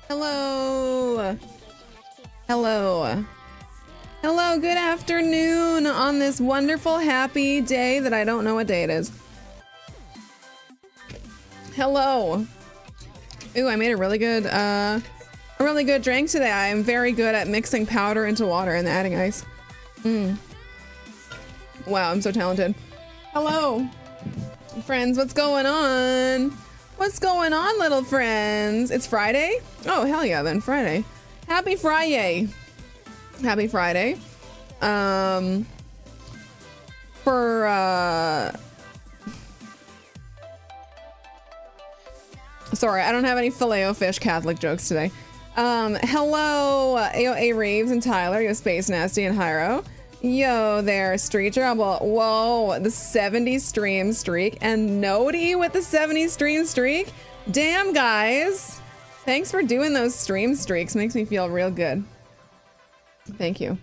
Hello. Hello. Hello, good afternoon on this wonderful, happy day that I don't know what day it is. Hello. Ooh, I made a really good drink today. I am very good at mixing powder into water and adding ice. Wow, I'm so talented. Hello. Friends, what's going on? What's going on, little friends? It's Friday? Oh, hell yeah, then Friday. Happy Friday. Happy Friday. Sorry, I don't have any Filet-O-Fish Catholic jokes today. Hello, A Reeves and Tyler, yo Space Nasty and Hyro. Yo there, Streeter. Whoa, the 70 stream streak. And Nody with the 70 stream streak. Damn, guys. Thanks for doing those stream streaks. Makes me feel real good. Thank you.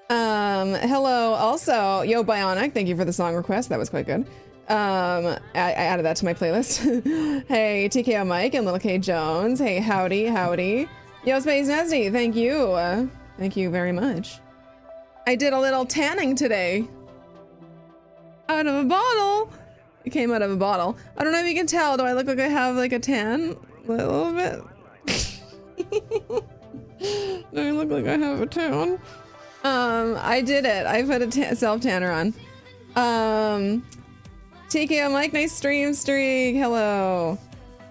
Hello, also, yo Bionic, thank you for the song request. That was quite good. I added that to my playlist. Hey, TKO Mike and Little K Jones. Hey, howdy, howdy. Yo, Space Nasty, thank you. Thank you very much. I did a little tanning today. Out of a bottle. It came out of a bottle. I don't know if you can tell. Do I look like I have like a tan? A little bit. Do I look like I have a tan? I did it. I put a self-tanner on. TKO Mike, nice stream streak. Hello.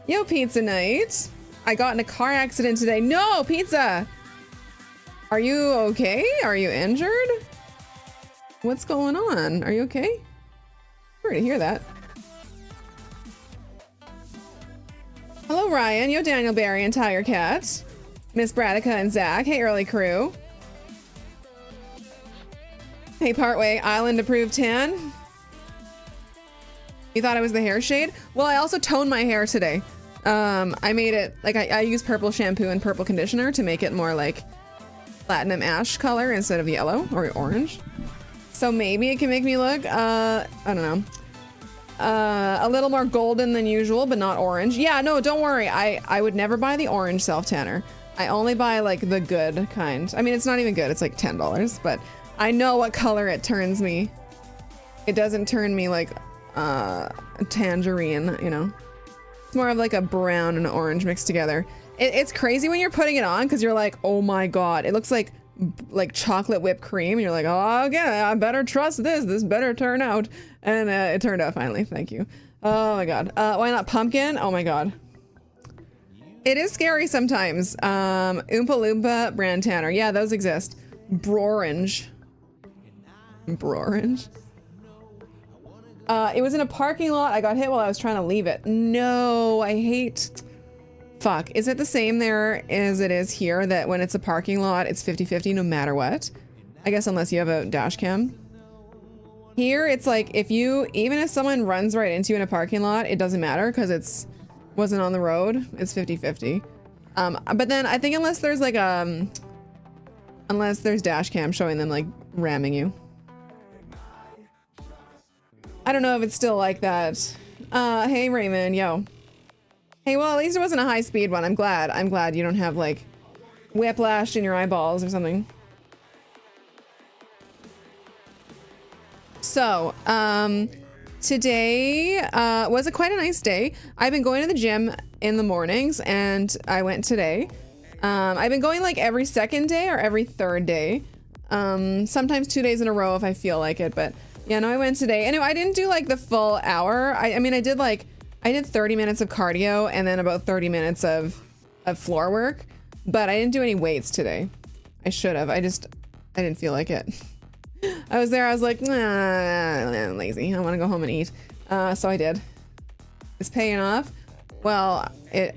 Yo, Pizza Night. I got in a car accident today. No, Pizza. Are you okay? Are you injured? What's going on? Are you okay? Sorry to hear that. Hello, Ryan. Yo, Daniel Barry and Tiger Cat. Miss Bradica and Zach. Hey, early crew. Hey, Partway Island approved tan. You thought it was the hair shade? Well, I also toned my hair today. I made it, like, I used purple shampoo and purple conditioner to make it more like platinum ash color instead of yellow or orange. So maybe it can make me look, I don't know, a little more golden than usual, but not orange. Yeah, no, don't worry. I would never buy the orange self-tanner. I only buy like the good kind. I mean, it's not even good. It's like $10, but I know what color it turns me. It doesn't turn me like a tangerine, you know. It's more of like a brown and orange mixed together. It's crazy when you're putting it on because you're like, oh my god, it looks like chocolate whipped cream. And you're like, oh, okay, I better trust this. This better turn out. And it turned out finally. Thank you. Oh my god. Why not pumpkin? Oh my god. It is scary sometimes. Oompa Loompa brand tanner. Yeah, those exist. Brorange. Brorange. It was in a parking lot. I got hit while I was trying to leave it. No, I hate... Fuck. Is it the same there as it is here, that when it's a parking lot, it's 50-50 no matter what? I guess unless you have a dash cam. Here, it's like, even if someone runs right into you in a parking lot, it doesn't matter because it's wasn't on the road. It's 50-50. But then I think unless there's like, unless there's dash cam showing them like ramming you. I don't know if it's still like that. Hey Raymond, yo. Hey, well, at least it wasn't a high-speed one. I'm glad you don't have, like, whiplash in your eyeballs or something. So, today was quite a nice day. I've been going to the gym in the mornings, and I went today. I've been going, like, every second day or every third day. Sometimes 2 days in a row if I feel like it, but, yeah, no, I went today. Anyway, I didn't do, like, the full hour. I mean, I did 30 minutes of cardio and then about 30 minutes of floor work, but I didn't do any weights today. I should have. I didn't feel like it. I was there. I was like, nah, I'm lazy. I want to go home and eat. So I did. It's paying off. Well, it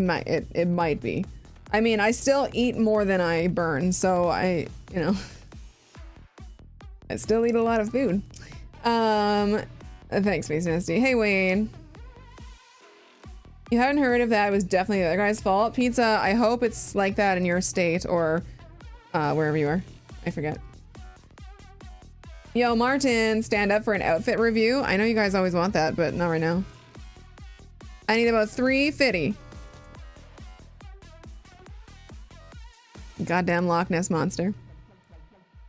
might be. I mean, I still eat more than I burn, so I still eat a lot of food. Thanks, Space Nasty. Hey, Wayne. You haven't heard of that? It was definitely the other guy's fault. Pizza, I hope it's like that in your state or wherever you are. I forget. Yo, Martin, stand up for an outfit review. I know you guys always want that, but not right now. I need about 350. Goddamn Loch Ness monster.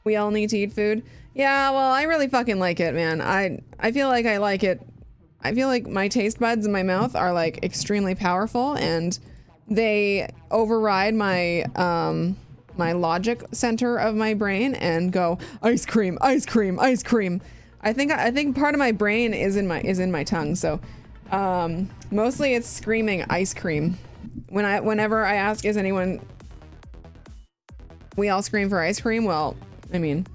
We all need to eat food. Yeah, well, I really fucking like it, man. I feel like I like it. I feel like my taste buds in my mouth are like extremely powerful, and they override my my logic center of my brain and go ice cream, ice cream, ice cream. I think part of my brain is in my tongue, so mostly it's screaming ice cream. Whenever I ask, is anyone, we all scream for ice cream? Well, I mean,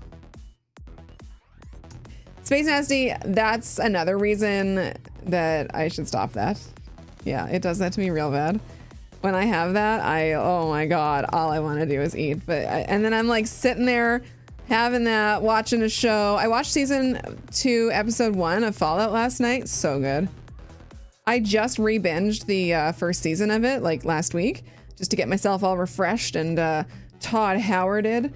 Space Nasty, that's another reason that I should stop that. Yeah, it does that to me real bad. When I have that, oh my god, all I want to do is eat. And then I'm like sitting there having that, watching a show. I watched season 2, episode 1 of Fallout last night. So good. I just re-binged the first season of it like last week just to get myself all refreshed, and Todd Howarded.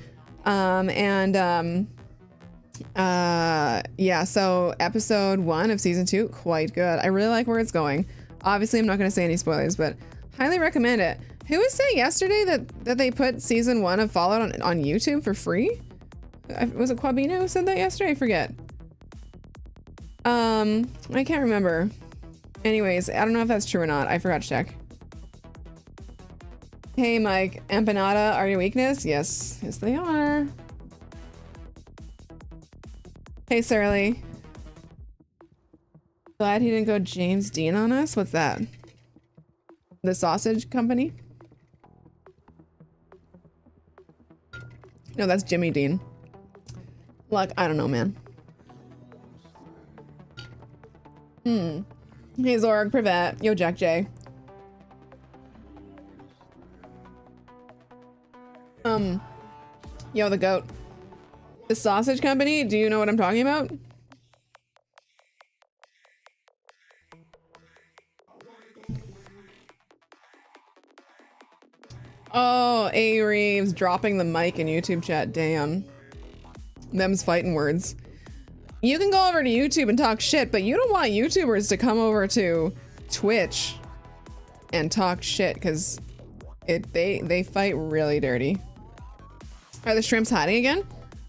Yeah, so episode 1 of season 2, quite good. I really like where it's going. Obviously, I'm not going to say any spoilers, but highly recommend it. Who was saying yesterday that they put season 1 of Fallout on YouTube for free? Was it Quabino who said that yesterday? I forget. I can't remember. Anyways, I don't know if that's true or not. I forgot to check. Hey, Mike. Empanada are your weakness? Yes. Yes, they are. Hey, Surly. Glad he didn't go James Dean on us. What's that? The sausage company? No, that's Jimmy Dean. Look, I don't know, man. Hey, Zorg, Privet. Yo, Jack J. Yo, the goat. The sausage company? Do you know what I'm talking about? Oh, A. Reeves dropping the mic in YouTube chat. Damn. Them's fighting words. You can go over to YouTube and talk shit, but you don't want YouTubers to come over to Twitch and talk shit, because they fight really dirty. Are the shrimps hiding again?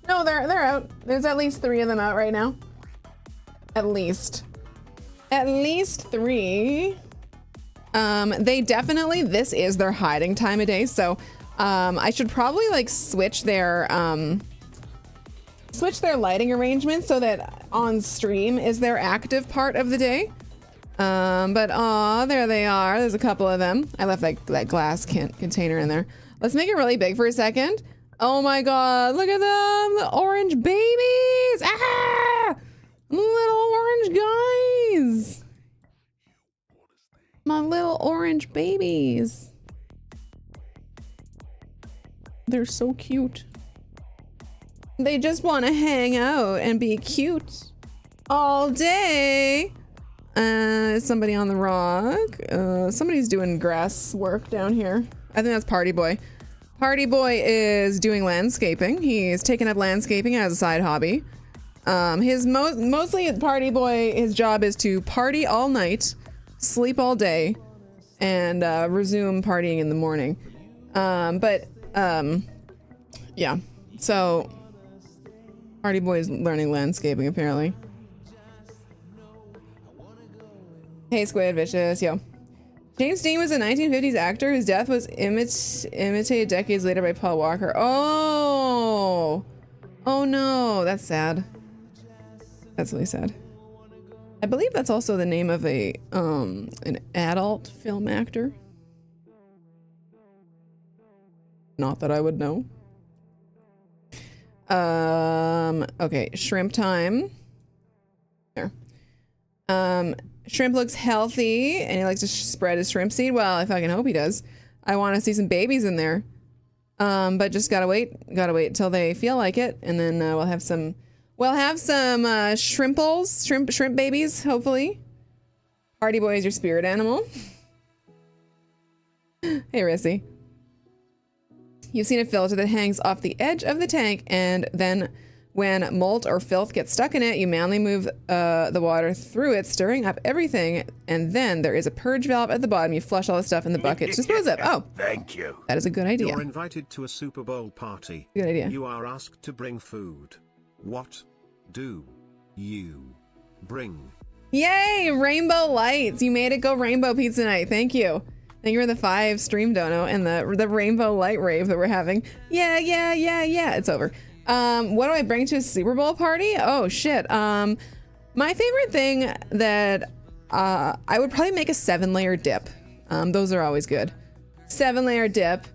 No, they're out. There's at least 3 of them out right now. At least 3. They definitely, this is their hiding time of day, so I should probably like switch their lighting arrangement so that on stream is their active part of the day. But aw, there they are. There's a couple of them. I left that glass container in there. Let's make it really big for a second. Oh my god, look at them! The orange babies! Ah! Little orange guys! My little orange babies. They're so cute. They just want to hang out and be cute all day. Is somebody on the rock? Somebody's doing grass work down here. I think that's Party Boy. Party Boy is doing landscaping. He's taken up landscaping as a side hobby. Mostly Party Boy, his job is to party all night, sleep all day, and resume partying in the morning. Yeah. So Party Boy is learning landscaping apparently. Hey, Squid Vicious, yo. James Dean was a 1950s actor whose death was imitated decades later by Paul Walker. Oh! Oh no, that's sad. That's really sad. I believe that's also the name of a an adult film actor. Not that I would know. Okay, shrimp time. There. Shrimp looks healthy and he likes to spread his shrimp seed. Well, I fucking hope he does. I want to see some babies in there. But just gotta wait until they feel like it, and then we'll have some shrimp babies, hopefully. Party Boy is your spirit animal. Hey, Rissy. You've seen a filter that hangs off the edge of the tank, and then When mold or filth gets stuck in it, you manually move the water through it, stirring up everything, and then there is a purge valve at the bottom. You flush all the stuff in the bucket to dispose of. Oh, thank you. That is a good idea. You're invited to a Super Bowl party. Good idea. You are asked to bring food. What do you bring? Yay! Rainbow lights. You made it go rainbow pizza night. Thank you. Thank you for the 5 stream dono and the rainbow light rave that we're having. Yeah. It's over. What do I bring to a Super Bowl party? Oh shit. My favorite thing that I would probably make a 7-layer dip. Those are always good. 7-layer dip,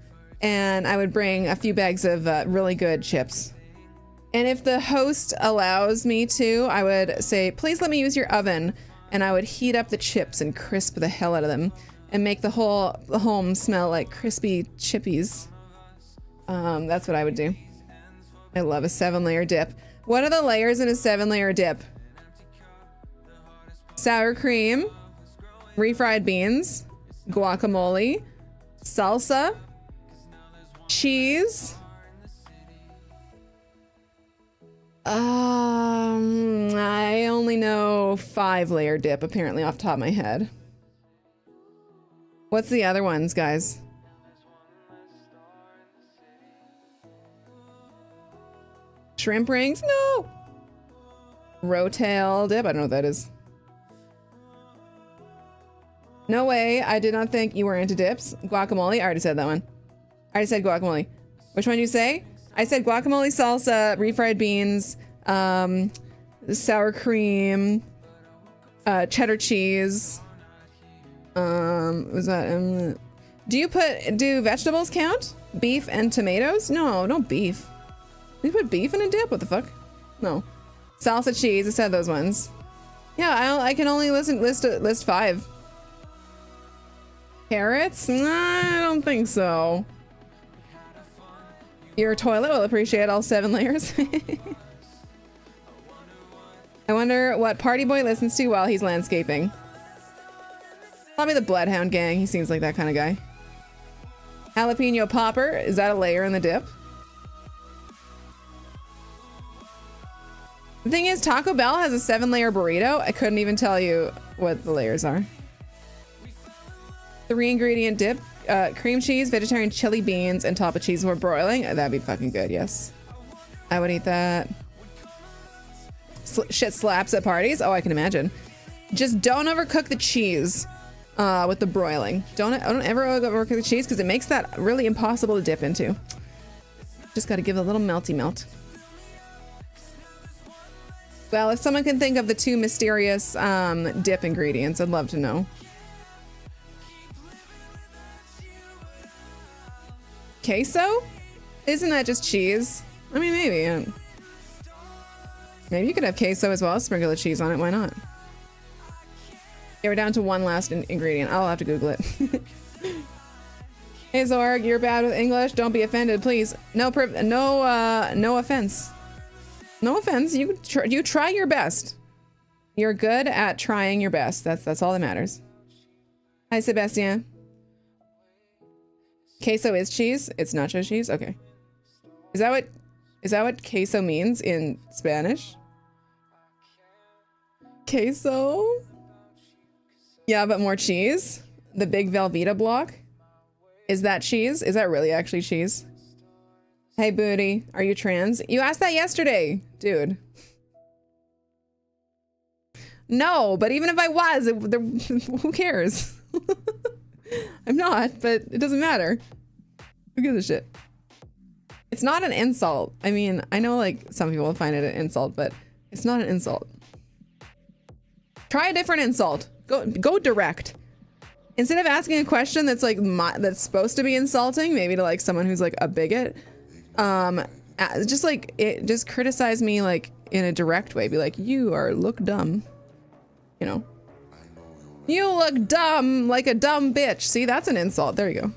and I would bring a few bags of really good chips. And if the host allows me to, I would say, please let me use your oven, and I would heat up the chips and crisp the hell out of them and make the home smell like crispy chippies. That's what I would do. I love a 7-layer dip. What are the layers in a 7-layer dip? Sour cream, refried beans, guacamole, salsa, cheese. I only know 5-layer dip apparently off the top of my head. What's the other ones, guys? Shrimp rings? No. Rotel dip? I don't know what that is. No way. I did not think you were into dips. Guacamole? I already said that one. I already said guacamole. Which one did you say? I said guacamole, salsa, refried beans, sour cream, cheddar cheese. Was that? Do vegetables count? Beef and tomatoes? No, no beef. You put beef in a dip? What the fuck? No. Salsa, cheese. I said those ones. Yeah, I can only list 5. Carrots? Nah, I don't think so. Your toilet will appreciate all 7 layers. I wonder what Party Boy listens to while he's landscaping. Probably the Bloodhound Gang. He seems like that kind of guy. Jalapeno popper. Is that a layer in the dip? The thing is, Taco Bell has a 7-layer burrito. I couldn't even tell you what the layers are. 3-ingredient dip. Cream cheese, vegetarian chili beans, and top of cheese for broiling. That'd be fucking good, yes. I would eat that. Shit slaps at parties. Oh, I can imagine. Just don't overcook the cheese with the broiling. Don't ever overcook the cheese because it makes that really impossible to dip into. Just got to give it a little melty melt. Well, if someone can think of the 2 mysterious dip ingredients, I'd love to know. Queso? Isn't that just cheese? I mean, maybe. Maybe you could have queso as well. Sprinkle the cheese on it. Why not? Yeah, we're down to 1 last ingredient. I'll have to Google it. Hey, Zorg, you're bad with English. Don't be offended, please. No offense. No offense. You try your best. You're good at trying your best. That's all that matters. Hi, Sebastian. Queso is cheese? It's nacho cheese? Okay. Is that what queso means in Spanish? Queso? Yeah, but more cheese? The big Velveeta block? Is that cheese? Is that really actually cheese? Hey, Booty. Are you trans? You asked that yesterday, dude. No, but even if I was, who cares? I'm not, but it doesn't matter. Who gives a shit? It's not an insult. I mean, I know like some people find it an insult, but it's not an insult. Try a different insult. Go direct. Instead of asking a question that's like that's supposed to be insulting, maybe to like someone who's like a bigot, just criticize me like in a direct way. Be like, you look dumb. You know. You look dumb like a dumb bitch. See, that's an insult. There you go.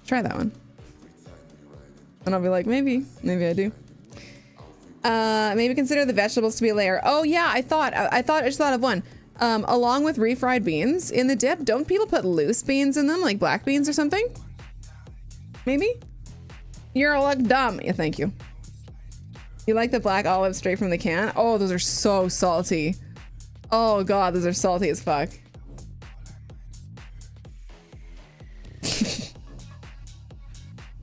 Try that one. And I'll be like, maybe I do. Maybe consider the vegetables to be a layer. Oh yeah, I just thought of one. Along with refried beans in the dip, don't people put loose beans in them, like black beans or something? Maybe? You're look dumb. Yeah, thank you. You like the black olives straight from the can? Oh, those are so salty. Oh god, those are salty as fuck.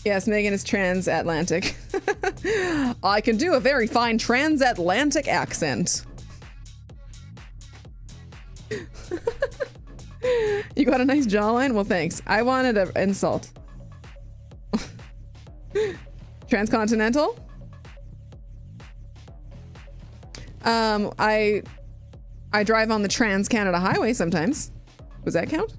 Yes, Megan is transatlantic. I can do a very fine transatlantic accent. You got a nice jawline? Well, thanks. I wanted an insult. Transcontinental? I drive on the Trans-Canada Highway sometimes. Does that count?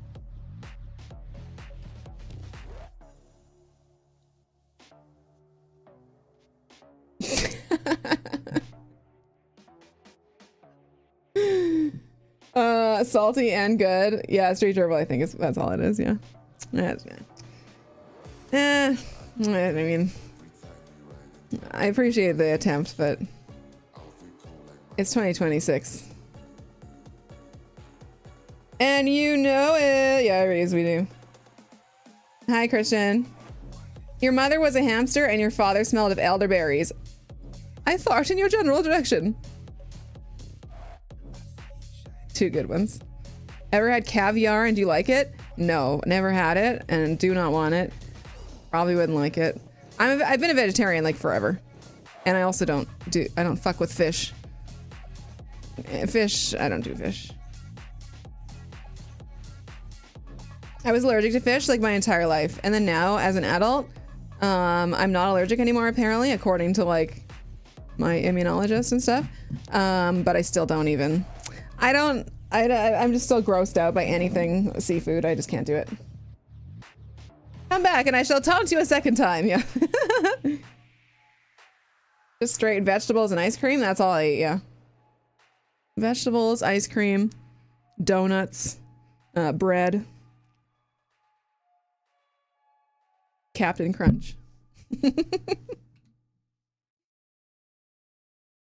Salty and good. Yeah, street gerbil, I think that's all it is. Yeah. I mean, I appreciate the attempt, but it's 2026. And you know it. Yeah, we do. Hi, Christian. Your mother was a hamster and your father smelled of elderberries. I fart in your general direction. Two good ones. Ever had caviar and do you like it? No, never had it and do not want it. Probably wouldn't like it. I've been a vegetarian like forever. And I also don't fuck with fish. Fish, I don't do fish. I was allergic to fish like my entire life. And then now as an adult, I'm not allergic anymore apparently, according to like my immunologist and stuff. But I still don't even. I'm just still grossed out by anything seafood. I just can't do it. Come back and I shall taunt you a second time. Yeah. Just straight vegetables and ice cream. That's all I eat. Yeah. Vegetables, ice cream, donuts, bread. Captain Crunch.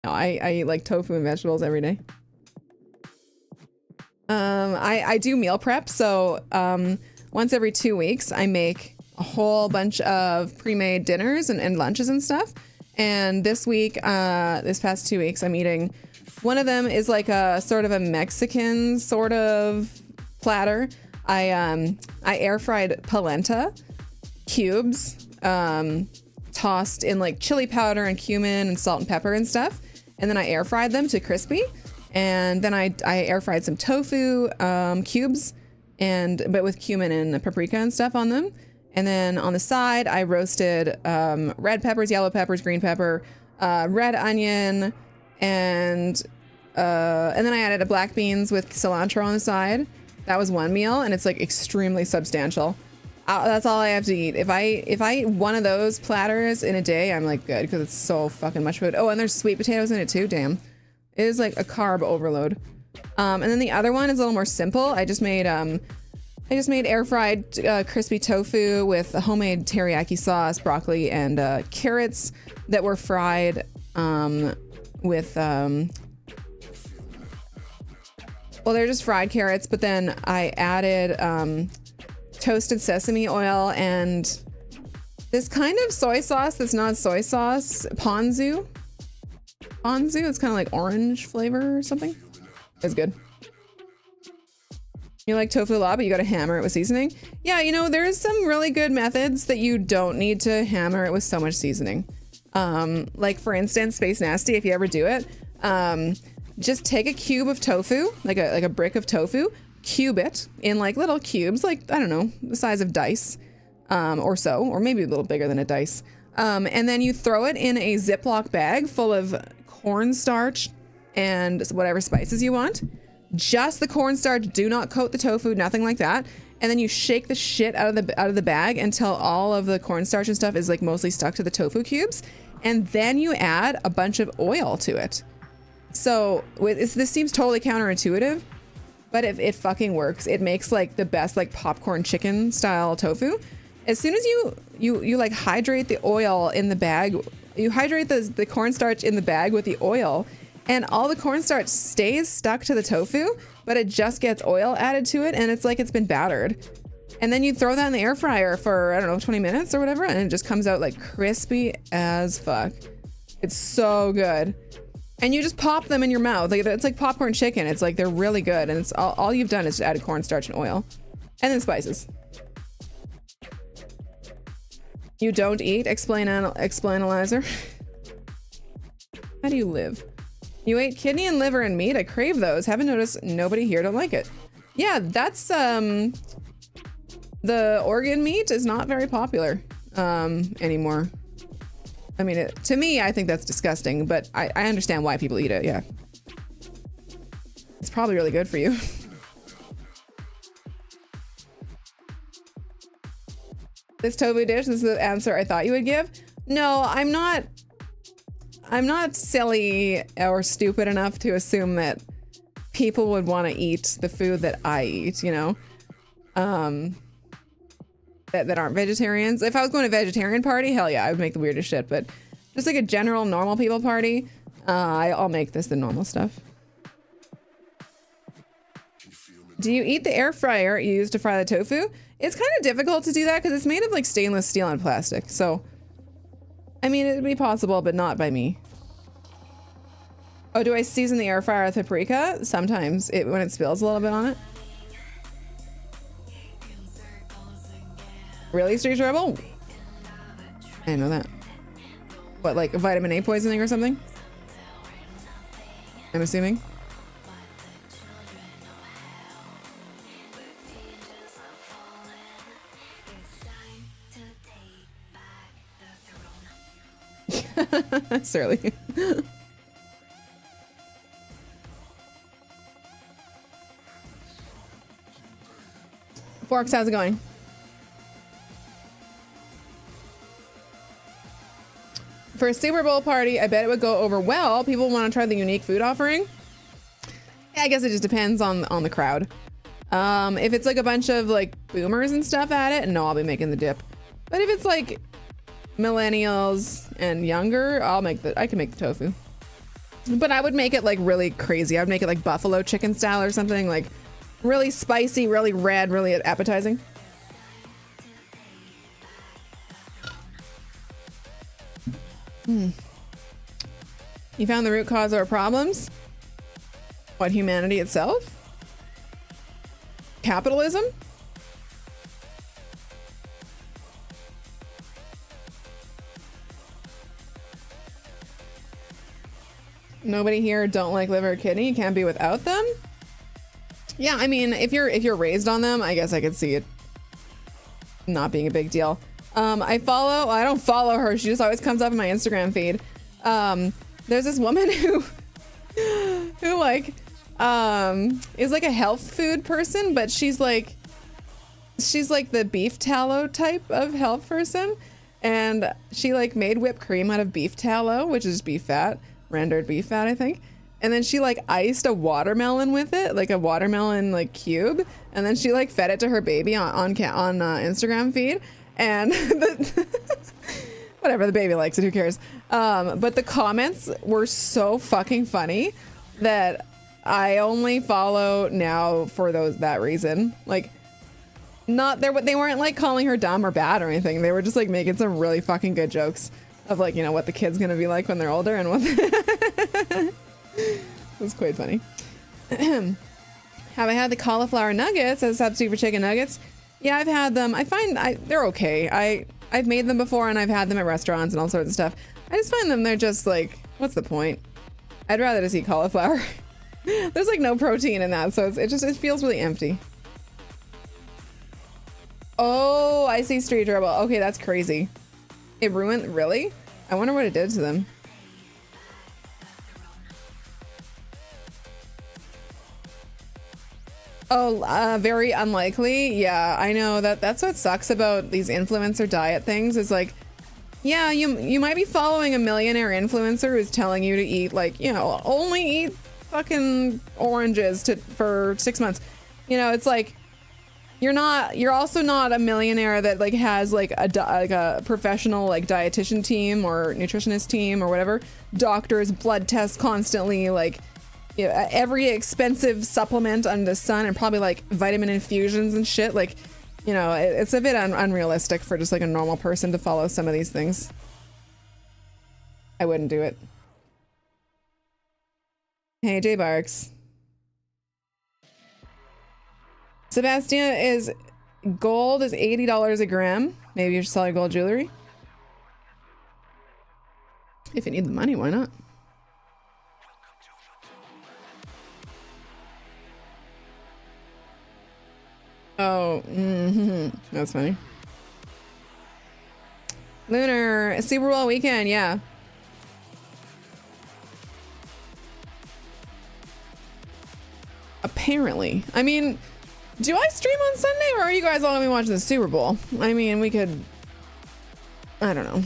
No, I eat like tofu and vegetables every day. I do meal prep, so once every 2 weeks I make a whole bunch of pre-made dinners and lunches and stuff. And this week, this past 2 weeks, I'm eating. One of them is like a sort of a Mexican sort of platter. I air fried polenta cubes, tossed in like chili powder and cumin and salt and pepper and stuff. And then I air fried them to crispy. And then I air fried some tofu cubes, but with cumin and paprika and stuff on them. And then on the side, I roasted red peppers, yellow peppers, green pepper, red onion, and then I added black beans with cilantro on the side. That was one meal, and it's like extremely substantial. That's all I have to eat. If I eat one of those platters in a day, I'm like good because it's so fucking much food. Oh, and there's sweet potatoes in it too. Damn. It is like a carb overload. And then the other one is a little more simple. I just made air fried crispy tofu with a homemade teriyaki sauce, broccoli, and carrots that were fried with well, they're just fried carrots, but then I added toasted sesame oil and this kind of soy sauce that's not soy sauce, ponzu. It's kind of like orange flavor or something. It's good. You like tofu a lot, but you gotta hammer it with seasoning. Yeah, you know, there's some really good methods that you don't need to hammer it with so much seasoning. Like for instance, Space Nasty, if you ever do it, just take a cube of tofu, like a brick of tofu, cube it in like little cubes, like, I don't know, the size of dice, or so, or maybe a little bigger than a dice. And then you throw it in a Ziploc bag full of cornstarch and whatever spices you want. Just the cornstarch, do not coat the tofu, nothing like that. And then you shake the shit out of the bag until all of the cornstarch and stuff is like mostly stuck to the tofu cubes. And then you add a bunch of oil to it. So this seems totally counterintuitive, but it fucking works. It makes like the best like popcorn chicken style tofu. As soon as you like hydrate the oil in the bag, you hydrate the cornstarch in the bag with the oil, and all the cornstarch stays stuck to the tofu, but it just gets oil added to it, and it's like it's been battered. And then you throw that in the air fryer for, I don't know, 20 minutes or whatever, and it just comes out like crispy as fuck. It's so good. And you just pop them in your mouth. Like, it's like popcorn chicken. It's like, they're really good. And it's all you've done is added cornstarch and oil. And then spices. You don't eat? Explain-alizer. How do you live? You ate kidney and liver and meat? I crave those. Haven't noticed nobody here don't like it. Yeah, that's, the organ meat is not very popular, anymore. I mean, to me, I think that's disgusting, but I understand why people eat it, yeah. It's probably really good for you. This tofu dish, this is the answer I thought you would give. No, I'm not silly or stupid enough to assume that people would want to eat the food that I eat, you know? That aren't vegetarians. If I was going to a vegetarian party, hell yeah, I would make the weirdest shit, but just like a general normal people party, I'll make this the normal stuff. Do you eat the air fryer you use to fry the tofu? It's kind of difficult to do that because it's made of like stainless steel and plastic. So, I mean, it'd be possible, but not by me. Oh, do I season the air fryer with paprika? Sometimes, when it spills a little bit on it. Really, Street Rebel? I didn't know that. What, like vitamin A poisoning or something? I'm assuming. Surly. Forks, how's it going? For a Super Bowl party, I bet it would go over well. People want to try the unique food offering. Yeah, I guess it just depends on the crowd. If it's like a bunch of like boomers and stuff at it, no, I'll be making the dip. But if it's like millennials and younger, I can make the tofu. But I would make it like really crazy. I would make it like buffalo chicken style or something, like really spicy, really red, really appetizing. You found the root cause of our problems? What, humanity itself? Capitalism? Nobody here don't like liver or kidney. You can't be without them. Yeah, I mean, if you're raised on them, I guess I could see it not being a big deal. I don't follow her. She just always comes up in my Instagram feed. There's this woman who like is like a health food person, but she's like the beef tallow type of health person, and she like made whipped cream out of beef tallow, which is beef fat, rendered beef fat, I think. And then she like iced a watermelon with it, like a watermelon like cube, and then she like fed it to her baby on Instagram feed. And whatever, the baby likes it, who cares? But the comments were so fucking funny that I only follow now for that reason. Like, they weren't like calling her dumb or bad or anything. They were just like making some really fucking good jokes of like, you know, what the kid's gonna be like when they're older and what. It was quite funny. Have I had the cauliflower nuggets as a substitute for chicken nuggets? Yeah, I've had them. I find they're okay. I've made them before and I've had them at restaurants and all sorts of stuff. I just find them, they're just like, what's the point? I'd rather just eat cauliflower. There's like no protein in that, so it feels really empty. Oh, I see Street Rebel. Okay, that's crazy. It ruined, really? I wonder what it did to them. Oh, very unlikely. Yeah, I know that's what sucks about these influencer diet things is like, yeah, you might be following a millionaire influencer who's telling you to eat like, you know, only eat fucking oranges for 6 months. You know, it's like, you're also not a millionaire that like has like a professional like dietitian team or nutritionist team or whatever, doctors, blood tests constantly, like, you know, every expensive supplement under the sun, and probably like vitamin infusions and shit. Like, you know, it's a bit unrealistic for just like a normal person to follow some of these things. I wouldn't do it. Hey, J Barks. Sebastian, is gold is $80 a gram. Maybe you should sell your gold jewelry. If you need the money, why not? Oh, that's funny. Lunar, Super Bowl weekend, yeah. Apparently. I mean, do I stream on Sunday, or are you guys all gonna be watching the Super Bowl? I mean, we could... I don't know.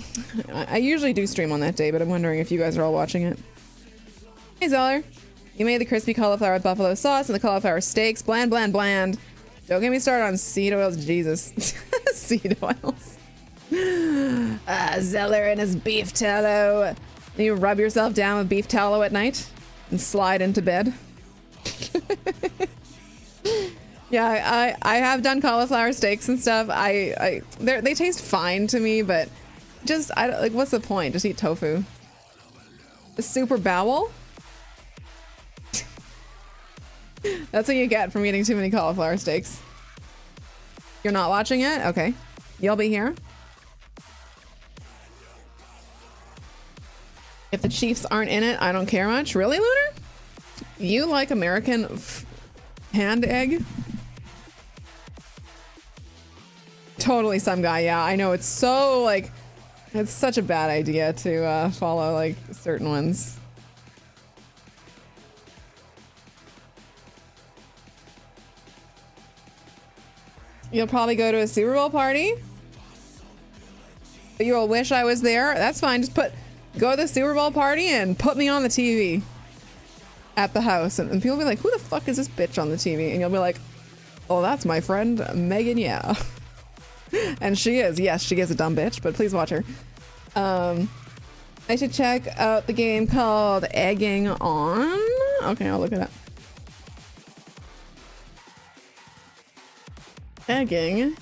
I usually do stream on that day, but I'm wondering if you guys are all watching it. Hey, Zeller. You made the crispy cauliflower with buffalo sauce and the cauliflower steaks. Bland, bland, bland. Don't get me started on seed oils, Jesus. Seed oils. Zeller and his beef tallow. You rub yourself down with beef tallow at night and slide into bed. Yeah, I have done cauliflower steaks and stuff. They taste fine to me, but just like, what's the point? Just eat tofu. A super bowel. That's what you get from eating too many cauliflower steaks. You're not watching it? Okay. You'll be here. If the Chiefs aren't in it, I don't care much. Really, Lunar? You like American hand egg? Totally some guy, yeah. I know, it's so, like, it's such a bad idea to follow, like, certain ones. You'll probably go to a Super Bowl party. But you'll wish I was there. That's fine. Just go to the Super Bowl party and put me on the TV at the house. And people will be like, who the fuck is this bitch on the TV? And you'll be like, oh, that's my friend Megan, yeah. And she is. Yes, she is a dumb bitch, but please watch her. I should check out the game called Egging On. Okay, I'll look it up. Egging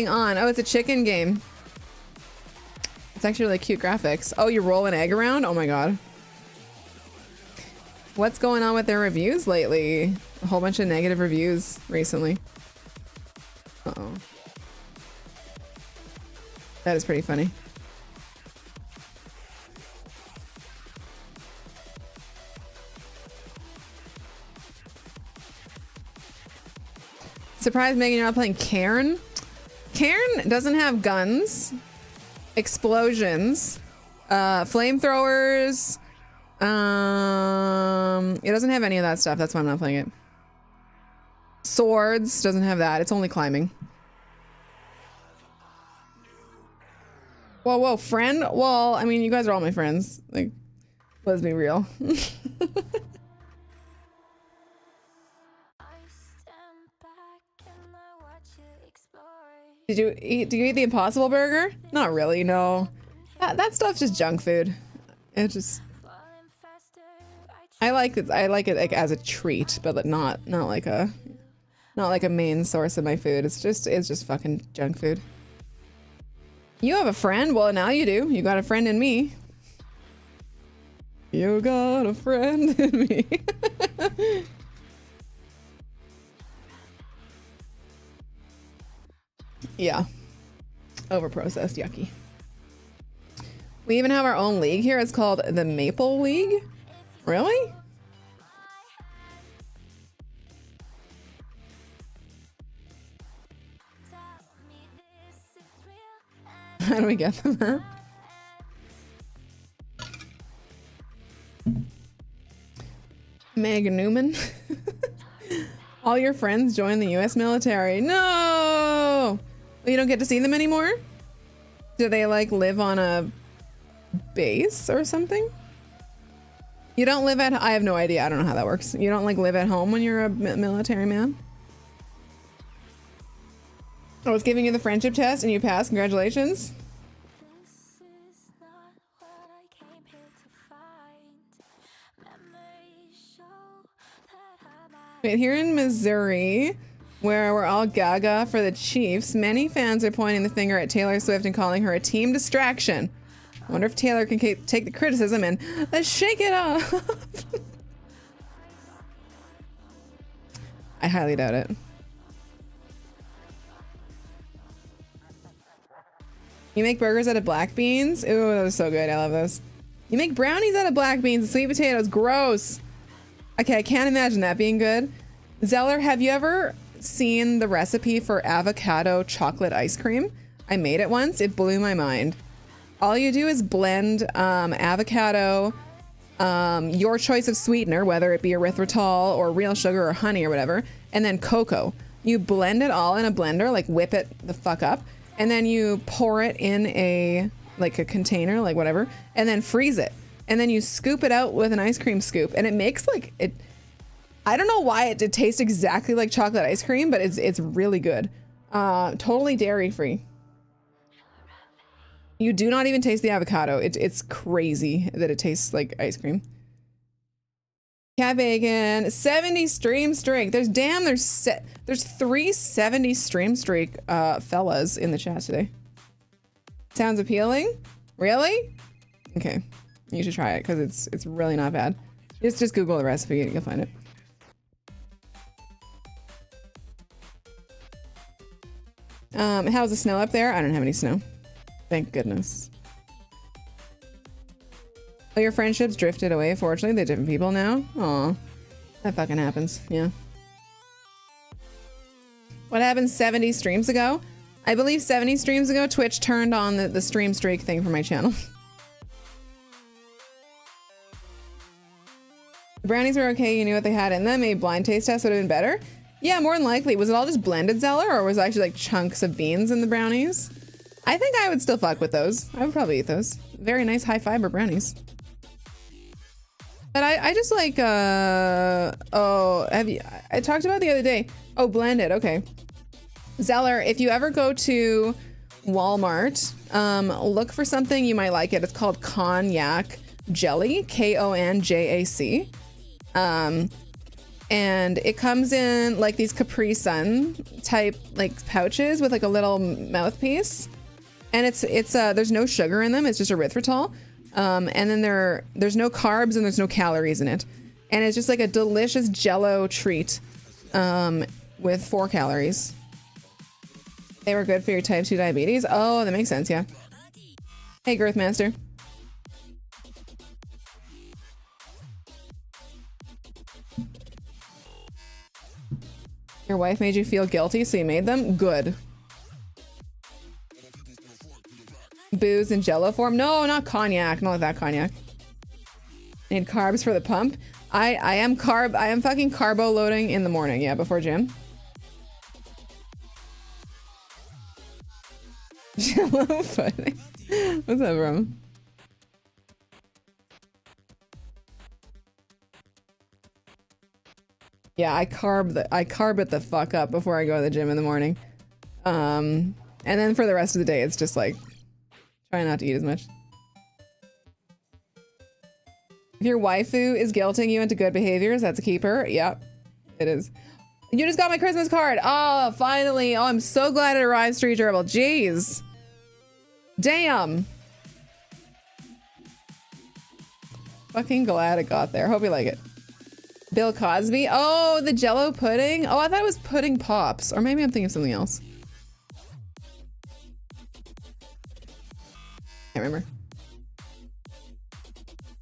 On. Oh, it's a chicken game. It's actually really cute graphics. Oh, you roll an egg around? Oh my god. What's going on with their reviews lately? A whole bunch of negative reviews recently. Uh-oh. That is pretty funny. Surprised, Megan, you're not playing Cairn? Cairn doesn't have guns, explosions, flamethrowers. It doesn't have any of that stuff. That's why I'm not playing it. Swords doesn't have that. It's only climbing. Whoa, whoa, friend? Well, I mean, you guys are all my friends. Like, let's be real. Do you eat the Impossible Burger? Not really, no. That stuff's just junk food. It just... I like it like as a treat, but not like a main source of my food. It's just fucking junk food. You have a friend? Well, now you do. You got a friend in me. You got a friend in me. Yeah. Overprocessed, yucky. We even have our own league here. It's called the Maple League. Really? How do we get them, huh? Meg Newman. All your friends join the US military. No! You don't get to see them anymore? Do they like live on a base or something? You don't live at... I have no idea. I don't know how that works. You don't like live at home when you're a military man? I was giving you the friendship test and you passed. Congratulations. Wait, here in Missouri, where we're all gaga for the Chiefs, many fans are pointing the finger at Taylor Swift and calling her a team distraction. I wonder if Taylor can take the criticism and shake it off. I highly doubt it. You make burgers out of black beans? Ooh, that was so good. I love those. You make brownies out of black beans and sweet potatoes. Gross. Okay, I can't imagine that being good. Zeller, have you ever seen the recipe for avocado chocolate ice cream? I made it once. It blew my mind. All you do is blend avocado, your choice of sweetener, whether it be erythritol or real sugar or honey or whatever, and then cocoa. You blend it all in a blender, like whip it the fuck up, and then you pour it in a container, like whatever, and then freeze it. And then you scoop it out with an ice cream scoop, and it makes like it. I don't know why it tastes exactly like chocolate ice cream, but it's really good. Totally dairy free. You do not even taste the avocado. It's crazy that it tastes like ice cream. Cat bacon, 70 stream streak. There's 3 70 stream streak fellas in the chat today. Sounds appealing? Really? Okay, you should try it because it's really not bad. Just Google the recipe and you'll find it. How's the snow up there? I don't have any snow. Thank goodness. Oh, your friendships drifted away, fortunately. They're different people now. Aw. That fucking happens. Yeah. What happened 70 streams ago? I believe 70 streams ago, Twitch turned on the stream streak thing for my channel. The brownies were okay. You knew what they had in them. A blind taste test would have been better. Yeah, more than likely. Was it all just blended Zeller, or was it actually like chunks of beans in the brownies? I think I would still fuck with those. I would probably eat those. Very nice high fiber brownies. But I just like, oh, I talked about it the other day. Oh, blended, okay. Zeller, if you ever go to Walmart, look for something you might like it. It's called cognac jelly, Konjac. And it comes in like these Capri Sun type like pouches with like a little mouthpiece. And it's there's no sugar in them. It's just erythritol. And then there's no carbs and there's no calories in it. And it's just like a delicious jello treat with 4 calories. They were good for your type 2 diabetes. Oh, that makes sense, yeah. Hey, Girthmaster. Your wife made you feel guilty, so you made them? Good. Booze in jello form? No, not cognac. Not like that cognac. Need carbs for the pump? I am fucking carbo loading in the morning, yeah, before gym. Jello pudding. What's up, bro? Yeah, I carb it the fuck up before I go to the gym in the morning. And then for the rest of the day, it's just like, try not to eat as much. If your waifu is guilting you into good behaviors, that's a keeper. Yep, it is. You just got my Christmas card. Oh, finally. Oh, I'm so glad it arrived, Street Gerbil. Jeez. Damn. Fucking glad it got there. Hope you like it. Bill Cosby. Oh, the jello pudding. Oh, I thought it was pudding pops. Or maybe I'm thinking of something else. Can't remember.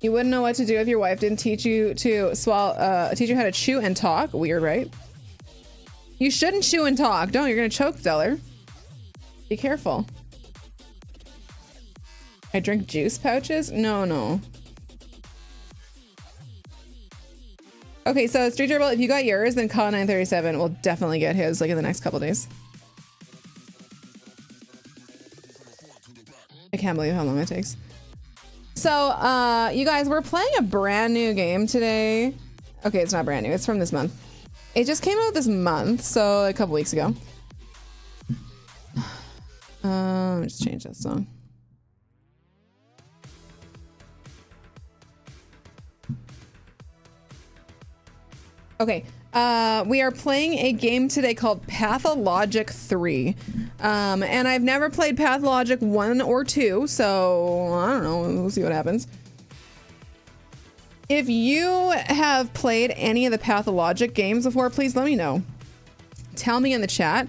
You wouldn't know what to do if your wife didn't teach you to swallow, teach you how to chew and talk. Weird, right? You shouldn't chew and talk. Don't. You're gonna choke, Zeller. Be careful. I drink juice pouches? No, no. Okay, so Street Gerbil, if you got yours, then Call 937 will definitely get his like in the next couple days. I can't believe how long it takes. So, you guys, we're playing a brand new game today. Okay, it's not brand new. It's from this month. It just came out this month, so a couple weeks ago. Let me just change that song. Okay, We are playing a game today called Pathologic 3. And I've never played Pathologic 1 or 2, so I don't know. We'll see what happens. If you have played any of the Pathologic games before, please let me know. Tell me in the chat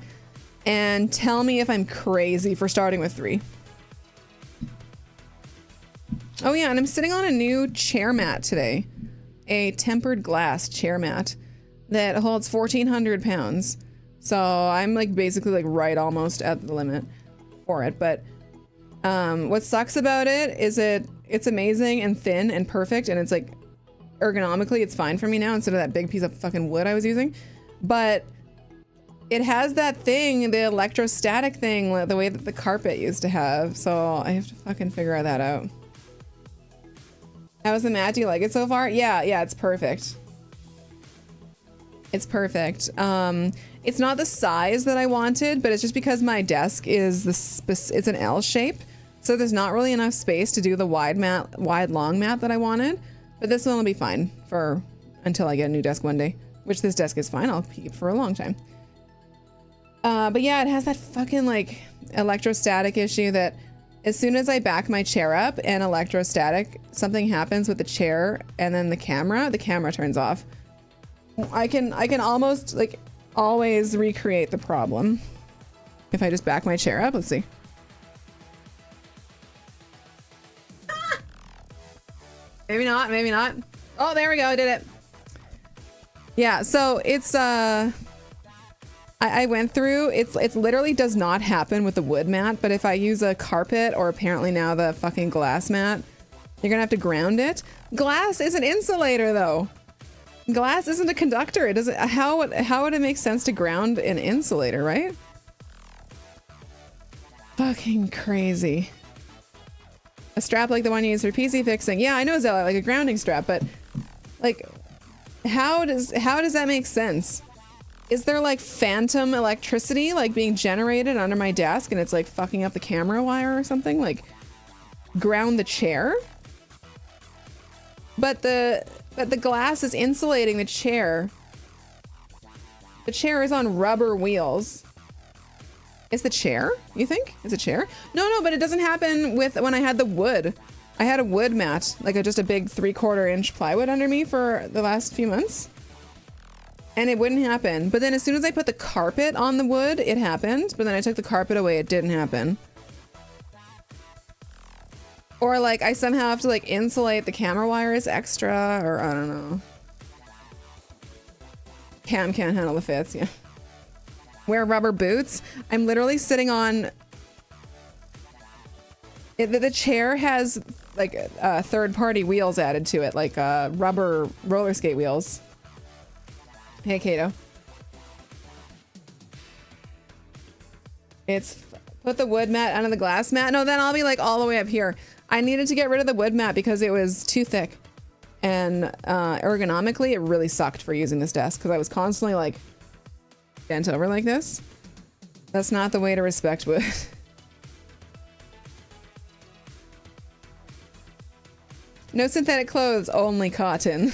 and tell me if I'm crazy for starting with 3. Oh yeah, and I'm sitting on a new chair mat today. A tempered glass chair mat that holds 1,400 pounds. So I'm like basically like right almost at the limit for it. But what sucks about it is it's amazing and thin and perfect, and it's like ergonomically it's fine for me now instead of that big piece of fucking wood I was using. But it has that thing, the electrostatic thing, the way that the carpet used to have. So I have to fucking figure that out. How's the mat? Do you like it so far? Yeah, it's perfect. It's perfect. It's not the size that I wanted, but it's just because my desk is it's an L shape, so there's not really enough space to do the wide long mat that I wanted. But this one will be fine for until I get a new desk one day, which this desk is fine. I'll keep for a long time. But yeah, it has that fucking like electrostatic issue that as soon as I back my chair up and electrostatic, something happens with the chair and then the camera turns off. I can almost like always recreate the problem if I just back my chair up. Let's see. Ah! Maybe not, maybe not. Oh, there we go. I did it. Yeah, so it's I went through, it's literally does not happen with the wood mat, but if I use a carpet or apparently now the fucking glass mat, you're gonna have to ground it. Glass is an insulator though. Glass isn't a conductor. It doesn't, how would it make sense to ground an insulator, right? Fucking crazy. A strap like the one you use for PC fixing. Yeah, I know, Zella, like a grounding strap, but like how does that make sense? Is there like phantom electricity like being generated under my desk and it's like fucking up the camera wire or something? Like ground the chair? But the glass is insulating the chair. The chair is on rubber wheels. Is the chair, you think? Is a chair? No, but it doesn't happen with when I had the wood. I had a wood mat, like just a big 3/4 inch plywood under me for the last few months. And it wouldn't happen. But then as soon as I put the carpet on the wood, it happened. But then I took the carpet away, it didn't happen. Or like I somehow have to like insulate the camera wires extra, or I don't know. Cam can't handle the fits, yeah. Wear rubber boots. I'm literally sitting on... The chair has like third-party wheels added to it, like rubber roller skate wheels. Hey, Kato. It's put the wood mat under the glass mat. No, then I'll be like all the way up here. I needed to get rid of the wood mat because it was too thick. And ergonomically, it really sucked for using this desk because I was constantly like bent over like this. That's not the way to respect wood. No synthetic clothes, only cotton.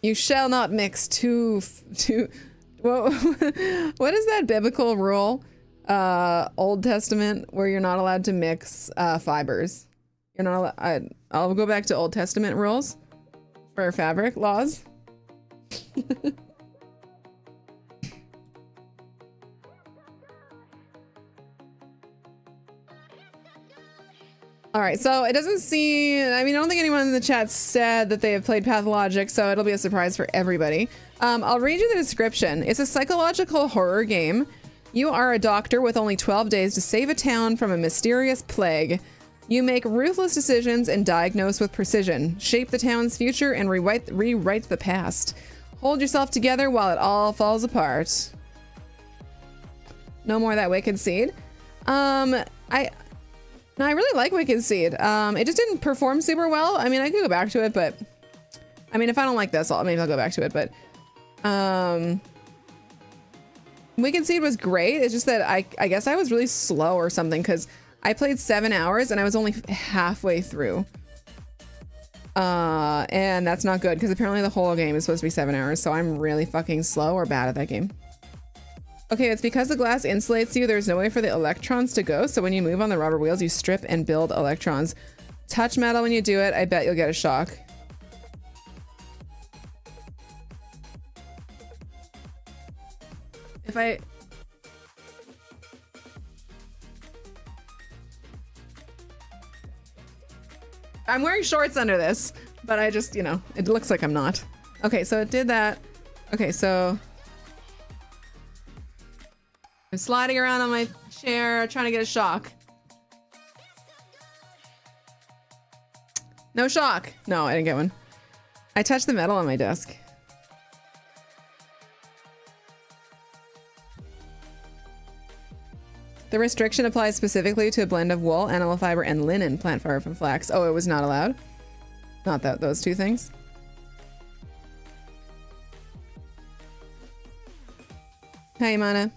You shall not mix two what is that biblical rule? Old Testament, where you're not allowed to mix fibers. You're not allowed, I'll go back to Old Testament rules for fabric laws. All right, so it doesn't seem, I mean, I don't think anyone in the chat said that they have played Pathologic, so it'll be a surprise for everybody. I'll read you the description. It's a psychological horror game. You are a doctor with only 12 days to save a town from a mysterious plague. You make ruthless decisions and diagnose with precision, shape the town's future and rewrite the past. Hold yourself together while it all falls apart. No more of that Wicked Seed. No, I really like Wicked Seed. It just didn't perform super well. I mean, I could go back to it, but I mean, if I don't like this, maybe I'll go back to it, but Wicked Seed was great. It's just that I guess I was really slow or something because I played 7 hours and I was only halfway through. And that's not good because apparently the whole game is supposed to be 7 hours. So I'm really fucking slow or bad at that game. Okay, it's because the glass insulates you. There's no way for the electrons to go. So when you move on the rubber wheels, you strip and build electrons. Touch metal when you do it. I bet you'll get a shock. If I'm wearing shorts under this, but I just, you know, it looks like I'm not. Okay, so it did that. Okay, so I'm sliding around on my chair, trying to get a shock. No shock. No, I didn't get one. I touched the metal on my desk. The restriction applies specifically to a blend of wool, animal fiber, and linen, plant fiber from flax. Oh, it was not allowed? Not that those two things. Hey, Mana.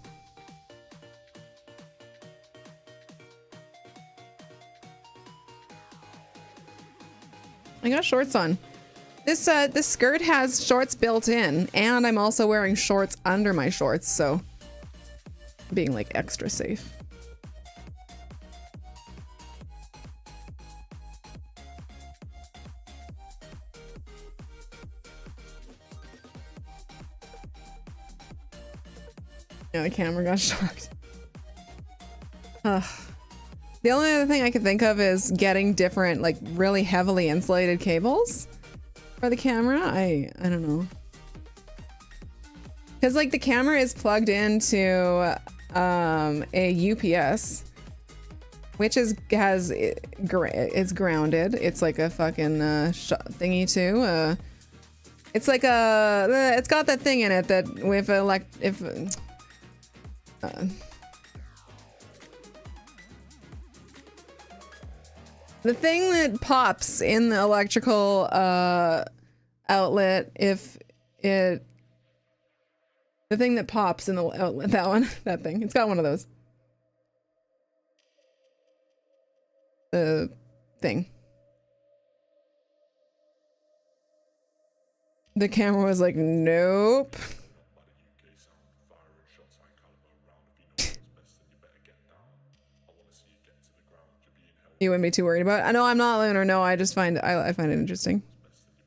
I got shorts on. This skirt has shorts built in, and I'm also wearing shorts under my shorts, so being like extra safe. Yeah, the camera got shocked. Ugh. The only other thing I could think of is getting different, like, really heavily insulated cables for the camera. I don't know. Because, like, the camera is plugged into a UPS, which is it's grounded. It's like a fucking thingy too. It's like a it's got that thing in it that with the thing that pops in the electrical outlet, if it... The thing that pops in the outlet, that one, that thing. It's got one of those. The thing. The camera was like, nope. You wouldn't be too worried about it. I know I'm not Lunar. No, I just find I find it interesting.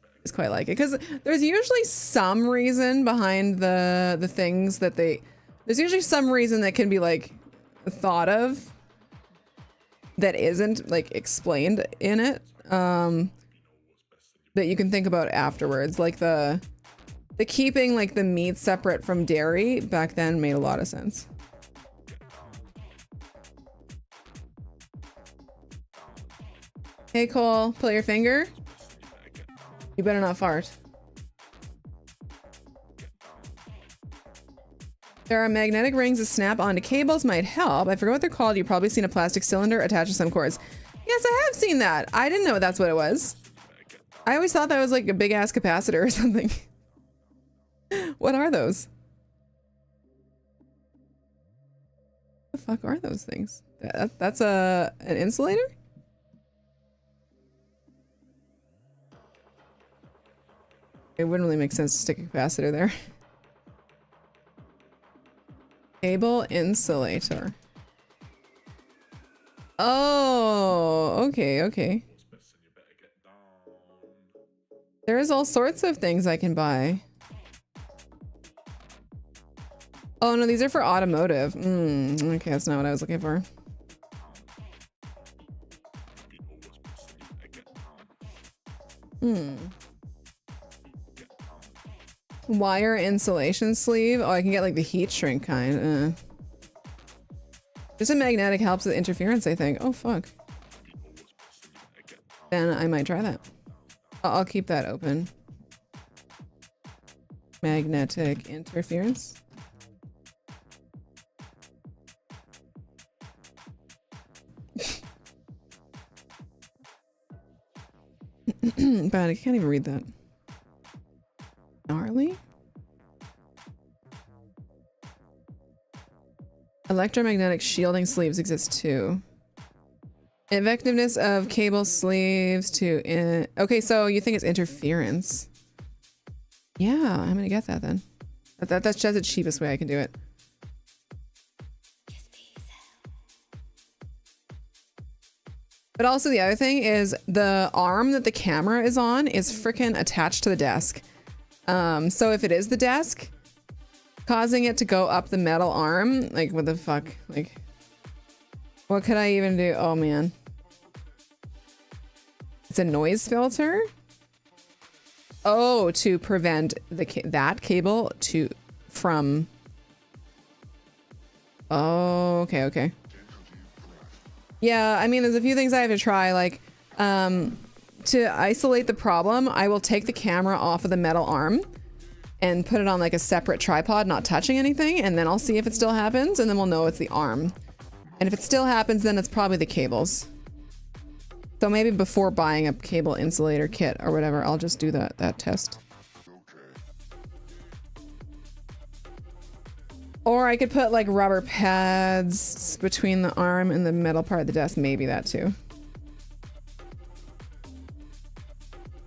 I just quite like it because there's usually some reason behind the things that there's usually some reason that can be like thought of that isn't like explained in it that you can think about afterwards, like the keeping like the meat separate from dairy back then made a lot of sense. Hey Cole, pull your finger. You better not fart. There are magnetic rings that snap onto cables, might help. I forget what they're called. You've probably seen a plastic cylinder attached to some cords. Yes, I have seen that. I didn't know that's what it was. I always thought that was like a big ass capacitor or something. What are those? What the fuck are those things? That's an insulator? It wouldn't really make sense to stick a capacitor there. Cable insulator. Oh, okay, okay. There's all sorts of things I can buy. Oh no, these are for automotive. Okay, that's not what I was looking for. Wire insulation sleeve. Oh, I can get like the heat shrink kind. Just a magnetic helps with interference, I think. Oh, fuck. Then I might try that. I'll keep that open. Magnetic interference. But I can't even read that. Gnarly? Electromagnetic shielding sleeves exist too. Effectiveness of cable sleeves to... okay, so you think it's interference. Yeah, I'm gonna get that then. That's just the cheapest way I can do it. But also the other thing is the arm that the camera is on is freaking attached to the desk. So if it is the desk causing it to go up the metal arm, like what the fuck? Like, what could I even do? Oh man. It's a noise filter. Oh, to prevent that cable from. Oh, okay. Yeah, I mean, there's a few things I have to try. Like, to isolate the problem, I will take the camera off of the metal arm and put it on like a separate tripod, not touching anything, and then I'll see if it still happens, and then we'll know it's the arm. And if it still happens, then it's probably the cables. So maybe before buying a cable insulator kit or whatever, I'll just do that test. Or I could put like rubber pads between the arm and the metal part of the desk. Maybe that too.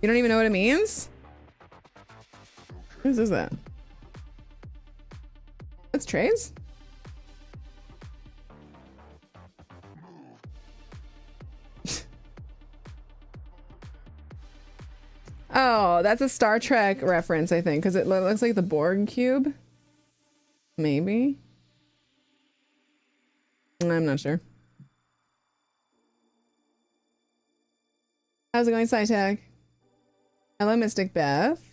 You don't even know what it means? Whose is that? That's Trey's? Oh, that's a Star Trek reference, I think, because it looks like the Borg cube. Maybe. I'm not sure. How's it going, SciTag? Hello, Mystic Beth.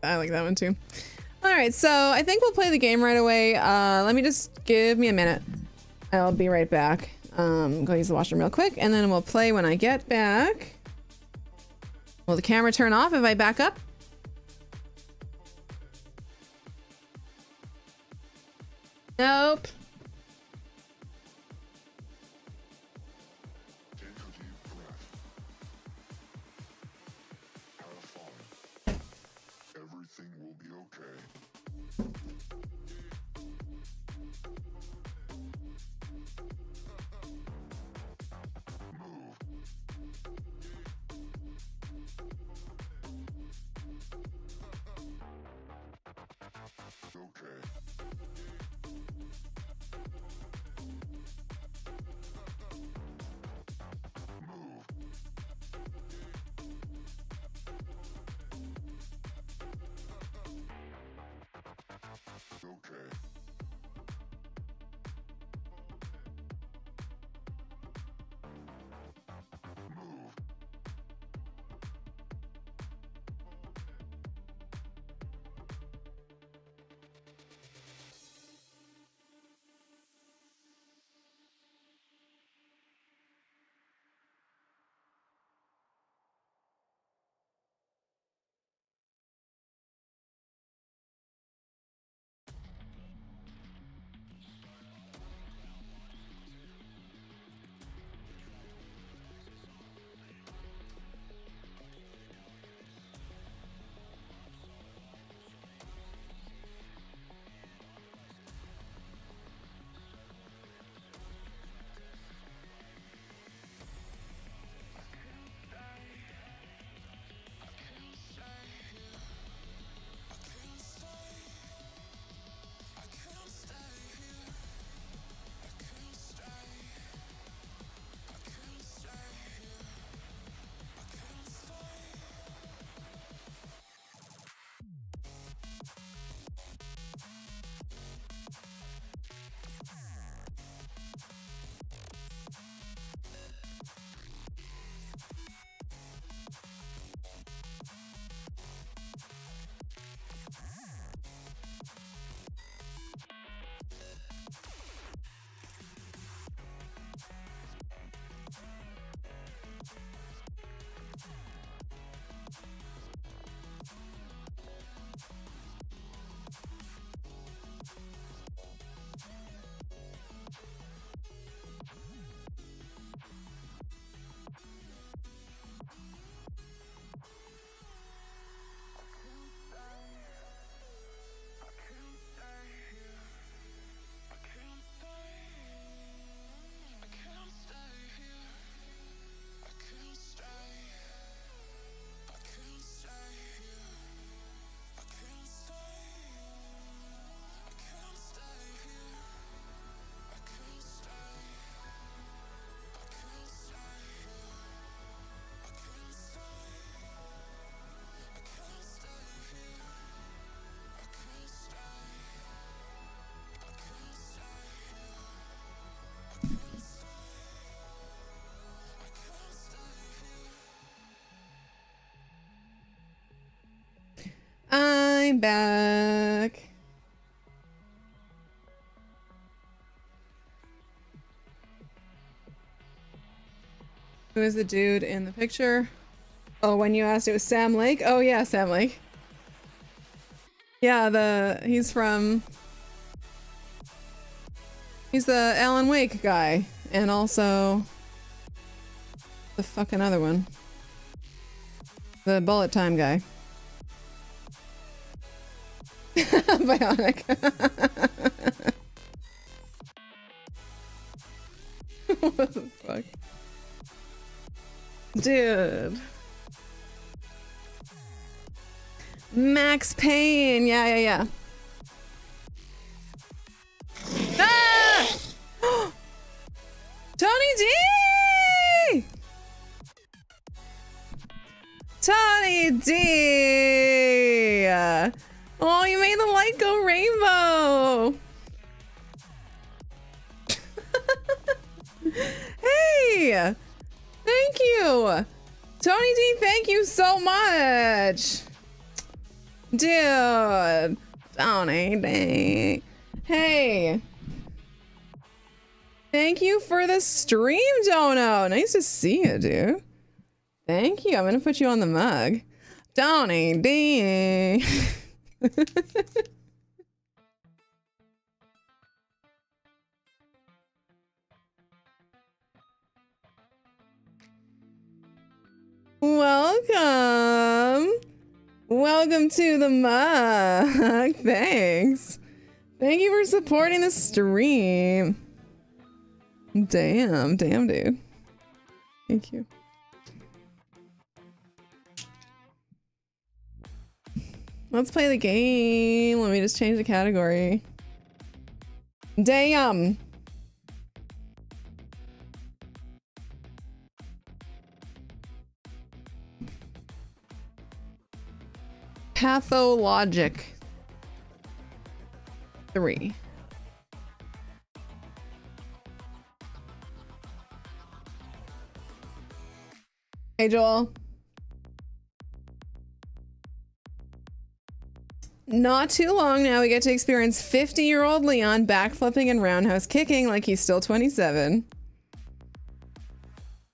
I like that one too. All right, so I think we'll play the game right away. Let me just give me a minute. I'll be right back. Go use the washroom real quick, and then we'll play when I get back. Will the camera turn off if I back up? Nope. Everything will be okay. Move. Okay. I'm back. Who is the dude in the picture? Oh, when you asked, it was Sam Lake? Oh yeah, Sam Lake. Yeah, he's the Alan Wake guy. And also the fucking other one. The bullet time guy. Bionic. What the fuck? Dude. Max Payne. Yeah. Ah! Tony D! Tony D! Oh, you made the light go rainbow! Hey! Thank you! Tony D, thank you so much! Dude! Tony D! Hey! Thank you for the stream, Dono! Nice to see you, dude. Thank you. I'm gonna put you on the mug. Tony D! Welcome! Welcome to the mug. Thanks. Thank you for supporting the stream. Damn, dude. Thank you. Let's play the game. Let me just change the category. Damn. Pathologic 3. Hey, Joel. Not too long now, we get to experience 50-year-old Leon backflipping and roundhouse kicking like he's still 27.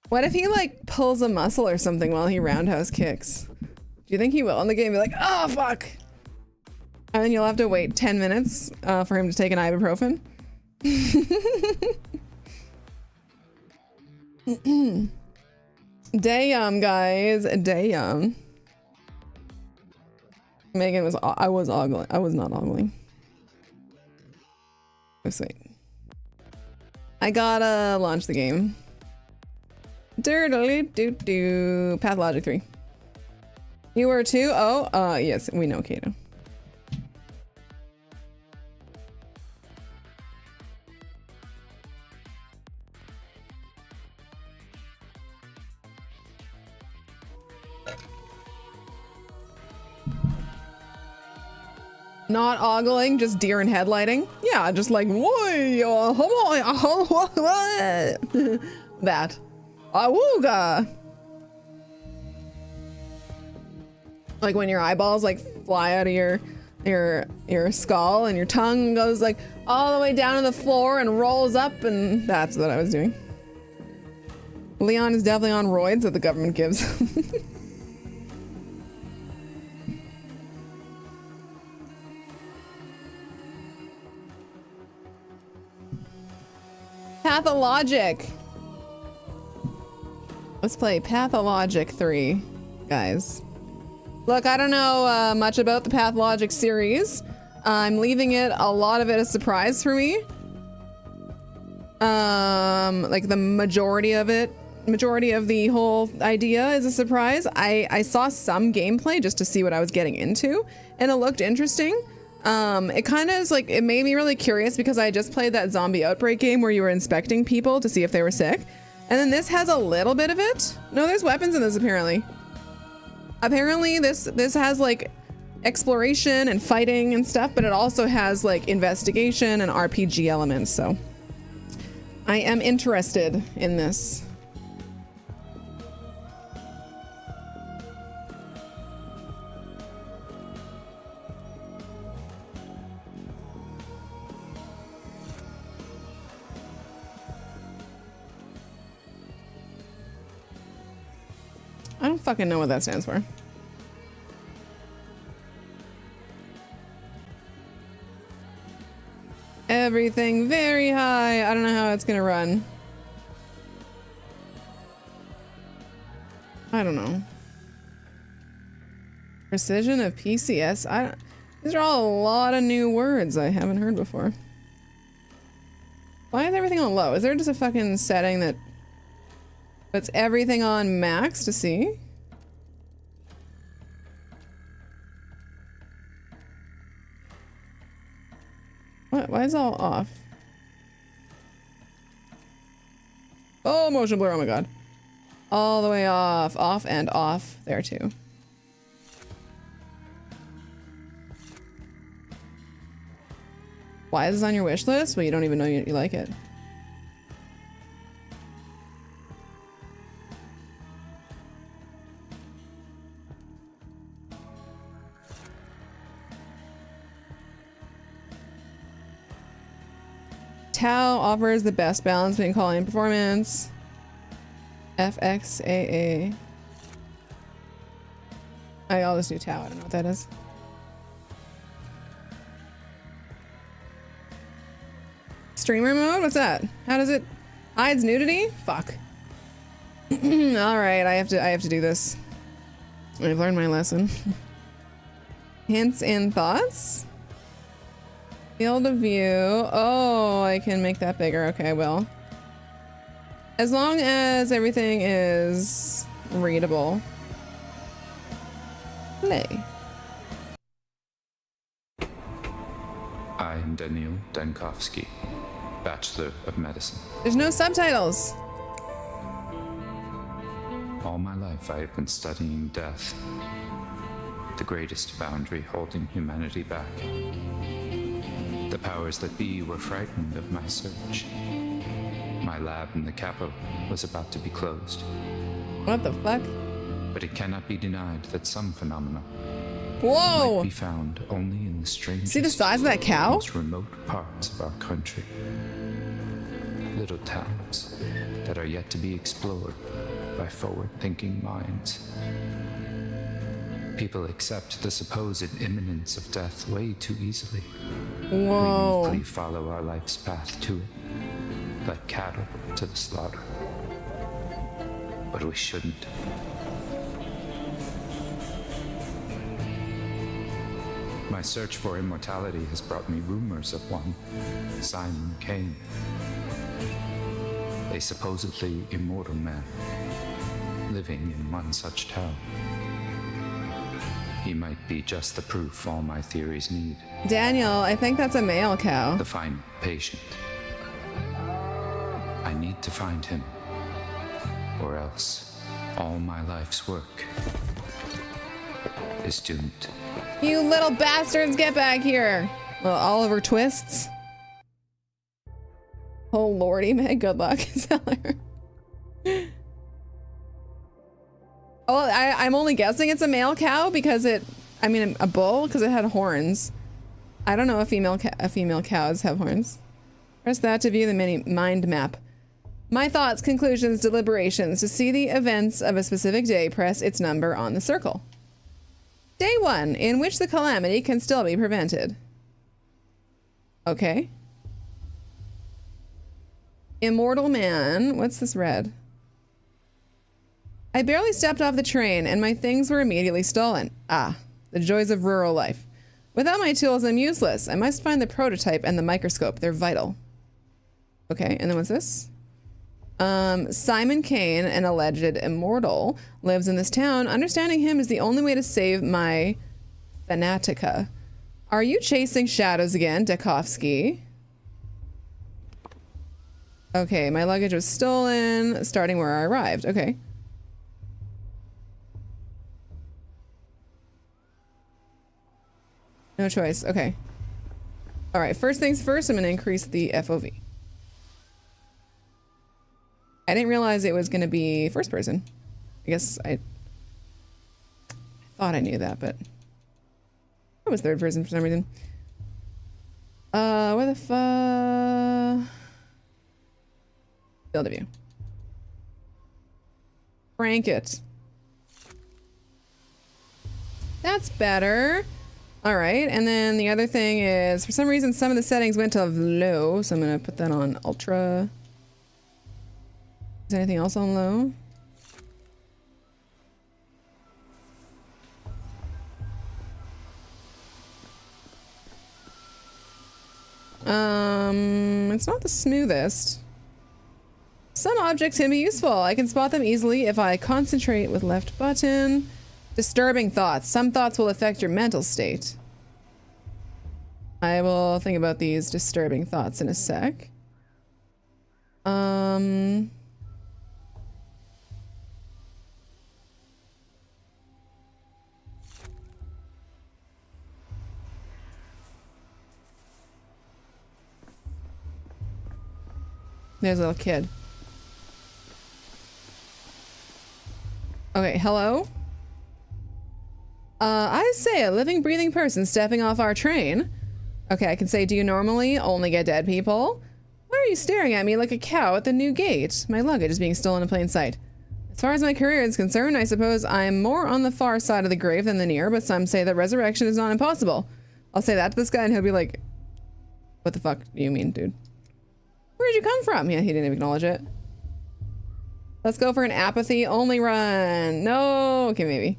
What if he, like, pulls a muscle or something while he roundhouse kicks? Do you think he will in the game? Be like, oh, fuck! And then you'll have to wait 10 minutes for him to take an ibuprofen? Damn, guys. Damn. Megan was, I was ogling. I was not ogling. Oh, sweet. I gotta launch the game. Do Pathologic 3. You were too? Oh, yes, we know Kato. Not ogling, just deer and headlighting. Yeah, just like, that. Awooga. Like when your eyeballs like fly out of your skull and your tongue goes like all the way down to the floor and rolls up, and that's what I was doing. Leon is definitely on roids that the government gives. Pathologic. Let's play Pathologic 3, guys. Look, I don't know much about the Pathologic series. I'm leaving it, a lot of it, a surprise for me. Like the majority of the whole idea is a surprise. I saw some gameplay just to see what I was getting into, and it looked interesting. It kind of is like, it made me really curious because I just played that zombie outbreak game where you were inspecting people to see if they were sick. And then this has a little bit of it. No, there's weapons in this apparently. Apparently this has like exploration and fighting and stuff, but it also has like investigation and RPG elements. So I am interested in this. don't fucking know what that stands for. Everything very high. I don't know how it's gonna run. I don't know. Precision of PCS. These are all a lot of new words I haven't heard before. Why is everything on low? Is there just a fucking setting that puts everything on max to see? What? Why is it all off? Oh, motion blur. Oh my god. All the way off. Off and off there too. Why is this on your wish list? Well, you don't even know you like it. Tau offers the best balance between quality and performance. FXAA. I'll just do Tau. I don't know what that is. Streamer mode? What's that? How does it hides nudity? Fuck. All right, I have to do this. I've learned my lesson. Hints and thoughts. Field of view. Oh, I can make that bigger. Okay, I will. As long as everything is readable. Play. I'm Daniel Dankovsky, Bachelor of Medicine. There's no subtitles. All my life I have been studying death, the greatest boundary holding humanity back. The powers that be were frightened of my search. My lab in the capital was about to be closed. What the fuck? But it cannot be denied that some phenomena Whoa! might be found only in the strangest, See the size of that cow? most remote parts of our country. Little towns that are yet to be explored by forward-thinking minds. People accept the supposed imminence of death way too easily. Whoa. We meekly follow our life's path to it, like cattle to the slaughter. But we shouldn't. My search for immortality has brought me rumors of one, Simon Kane. A supposedly immortal man, living in one such town. He might be just the proof all my theories need. Daniel, I think that's a male cow. The final patient. I need to find him, or else all my life's work is doomed. You little bastards, get back here! Little Oliver Twists. Oh lordy, man, good luck. Oh, I'm only guessing it's a male cow because I mean a bull because it had horns. I don't know if female cows have horns. Press that to view the mini mind map. My thoughts, conclusions, deliberations. To see the events of a specific day, press its number on the circle. Day 1, in which the calamity can still be prevented. Okay. Immortal man. What's this red? I barely stepped off the train and my things were immediately stolen. Ah, the joys of rural life. Without my tools, I'm useless. I must find the prototype and the microscope. They're vital. Okay, and then what's this? Simon Kane, an alleged immortal, lives in this town. Understanding him is the only way to save my Fanatica. Are you chasing shadows again, Dakovsky? Okay, my luggage was stolen, starting where I arrived. Okay. No choice. Okay. All right, first things first, I'm going to increase the FOV. I didn't realize it was going to be first person. I guess I thought I knew that, but it was third person for some reason. Where the fuck? Field of view. Crank it. That's better. All right, and then the other thing is, for some reason, some of the settings went to low, so I'm gonna put that on ultra. Is anything else on low? It's not the smoothest. Some objects can be useful. I can spot them easily if I concentrate with left button. Disturbing thoughts. Some thoughts will affect your mental state. I will think about these disturbing thoughts in a sec. There's a little kid. Okay, hello? I say a living, breathing person stepping off our train. Okay, I can say, do you normally only get dead people? Why are you staring at me like a cow at the new gate? My luggage is being stolen in plain sight. As far as my career is concerned, I suppose I'm more on the far side of the grave than the near, but some say that resurrection is not impossible. I'll say that to this guy and he'll be like, what the fuck do you mean, dude? Where'd you come from? Yeah, he didn't even acknowledge it. Let's go for an apathy only run. No, okay, maybe.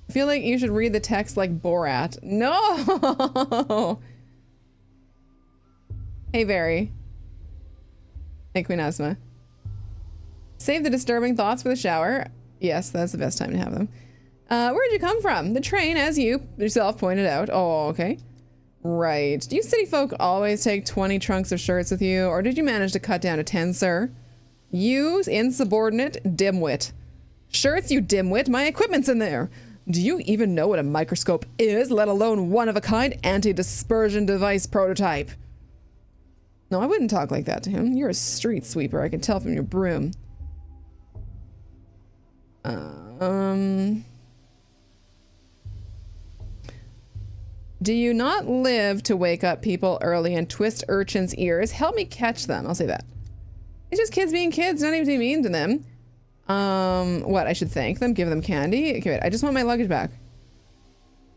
I feel like you should read the text like Borat. No! Hey, Barry. Hey, Queen Asma. Save the disturbing thoughts for the shower. Yes, that's the best time to have them. Where'd you come from? The train, as you yourself pointed out. Oh, okay. Right. Do you city folk always take 20 trunks of shirts with you, or did you manage to cut down to 10, sir? You insubordinate dimwit. Shirts, you dimwit. My equipment's in there. Do you even know what a microscope is, let alone one-of-a-kind anti-dispersion device prototype? No, I wouldn't talk like that to him. You're a street sweeper, I can tell from your broom. Do you not live to wake up people early and twist urchins' ears? Help me catch them. I'll say that. It's just kids being kids, not even being mean to them. What? I should thank them, give them candy? Okay, wait, I just want my luggage back.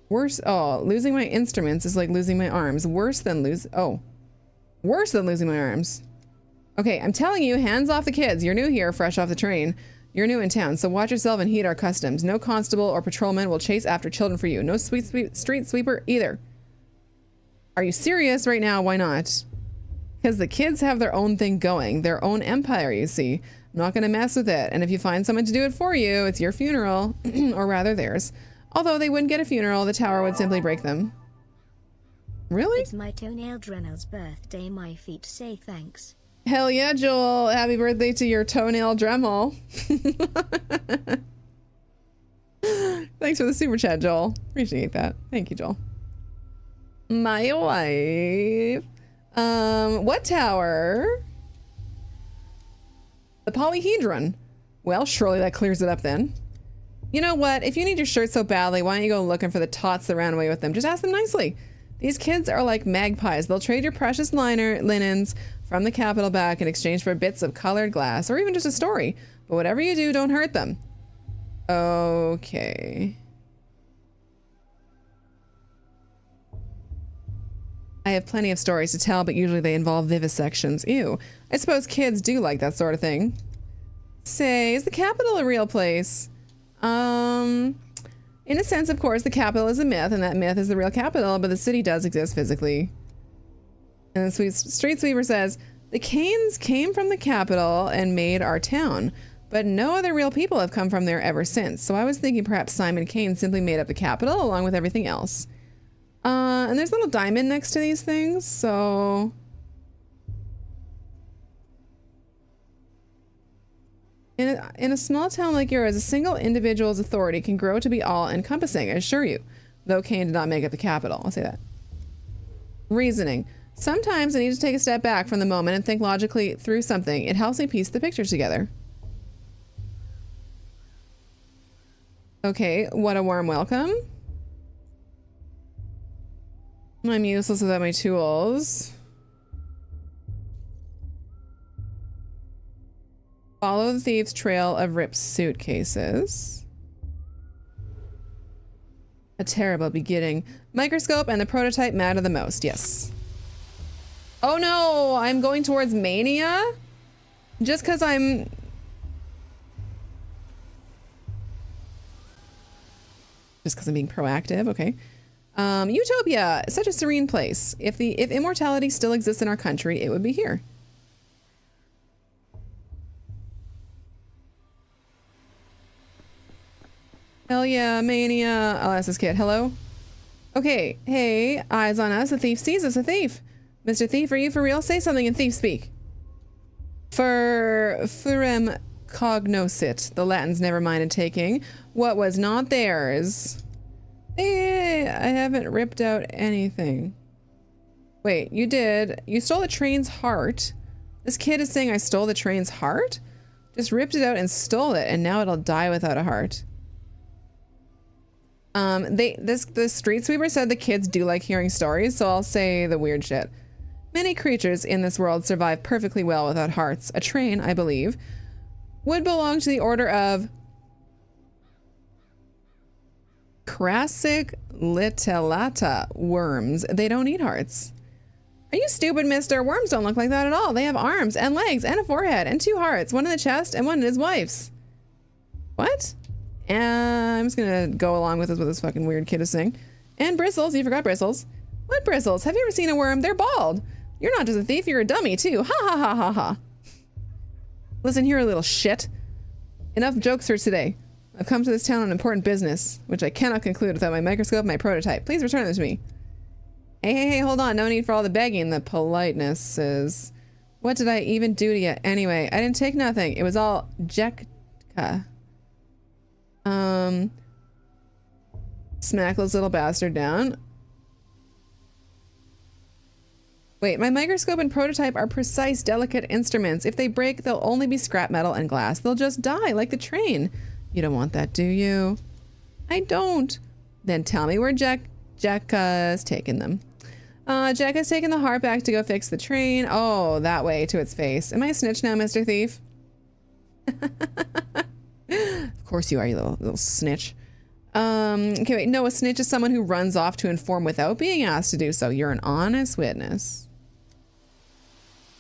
Worse. Oh, losing my instruments is like losing my arms. Worse than losing my arms. Okay, I'm telling you, hands off the kids. You're new here, fresh off the train. You're new in town, so watch yourself and heed our customs. No constable or patrolman will chase after children for you. No street sweeper either. Are you serious right now? Why not? Because the kids have their own thing going. Their own empire, you see. I'm not going to mess with it. And if you find someone to do it for you, it's your funeral. Or rather theirs. Although they wouldn't get a funeral, the tower would simply break them. Really? It's my toenail Dremel's birthday. My feet say thanks. Hell yeah, Joel. Happy birthday to your toenail Dremel. Thanks for the super chat, Joel. Appreciate that. Thank you, Joel. My wife. What tower? The polyhedron. Well, surely that clears it up then. You know what? If you need your shirt so badly, why don't you go looking for the tots that ran away with them? Just ask them nicely. These kids are like magpies. They'll trade your precious linens from the capital back in exchange for bits of colored glass or even just a story. But whatever you do, don't hurt them. Okay. I have plenty of stories to tell, but usually they involve vivisections. Ew. I suppose kids do like that sort of thing. Say, is the capital a real place? In a sense, of course, the capital is a myth, and that myth is the real capital, but the city does exist physically. And the street sweeper says, the Canes came from the capital and made our town, but no other real people have come from there ever since. So I was thinking perhaps Simon Kane simply made up the capital along with everything else. And there's a little diamond next to these things, so... In a small town like yours, a single individual's authority can grow to be all-encompassing, I assure you. Though Kane did not make up the capital. I'll say that. Reasoning. Sometimes I need to take a step back from the moment and think logically through something. It helps me piece the picture together. Okay, what a warm welcome. I'm useless without my tools. Follow the thief's trail of ripped suitcases. A terrible beginning. Microscope and the prototype matter the most. Yes. Oh no, I'm going towards mania? Just because I'm... Just because I'm being proactive, okay. Utopia, such a serene place. If immortality still exists in our country, it would be here. Hell yeah, mania. I'll ask this kid. Hello? Okay, hey, eyes on us. A thief sees us, a thief. Mr. Thief, are you for real? Say something in thief speak. Furem cognoscit. The Latins never minded taking what was not theirs. Hey, I haven't ripped out anything. Wait, you did. You stole the train's heart. This kid is saying I stole the train's heart? Just ripped it out and stole it, and now it'll die without a heart. The street sweeper said the kids do like hearing stories, so I'll say the weird shit. Many creatures in this world survive perfectly well without hearts. A train, I believe, would belong to the order of Crassiclitellata worms. They don't need hearts. Are you stupid, mister? Worms don't look like that at all. They have arms and legs and a forehead and 2 hearts, one in the chest and one in his wife's. What? I'm just gonna go along with this what this fucking weird kid is saying. And bristles. You forgot bristles. What bristles? Have you ever seen a worm? They're bald. You're not just a thief, you're a dummy too. Ha ha ha ha ha. Listen here, little shit. Enough jokes for today. I've come to this town on important business, which I cannot conclude without my microscope and my prototype. Please return them to me. Hey, hold on. No need for all the begging. The politeness is... What did I even do to you? Anyway, I didn't take nothing. It was all Jekka. Smack this little bastard down. Wait, my microscope and prototype are precise, delicate instruments. If they break, they'll only be scrap metal and glass. They'll just die like the train. You don't want that, do you? I don't. Then tell me where Jekka's taking them. Jekka's taking the heart back to go fix the train. Oh, that way to its face. Am I a snitch now, Mr. Thief? Of course you are, you little snitch. Okay, wait. No, a snitch is someone who runs off to inform without being asked to do so. You're an honest witness.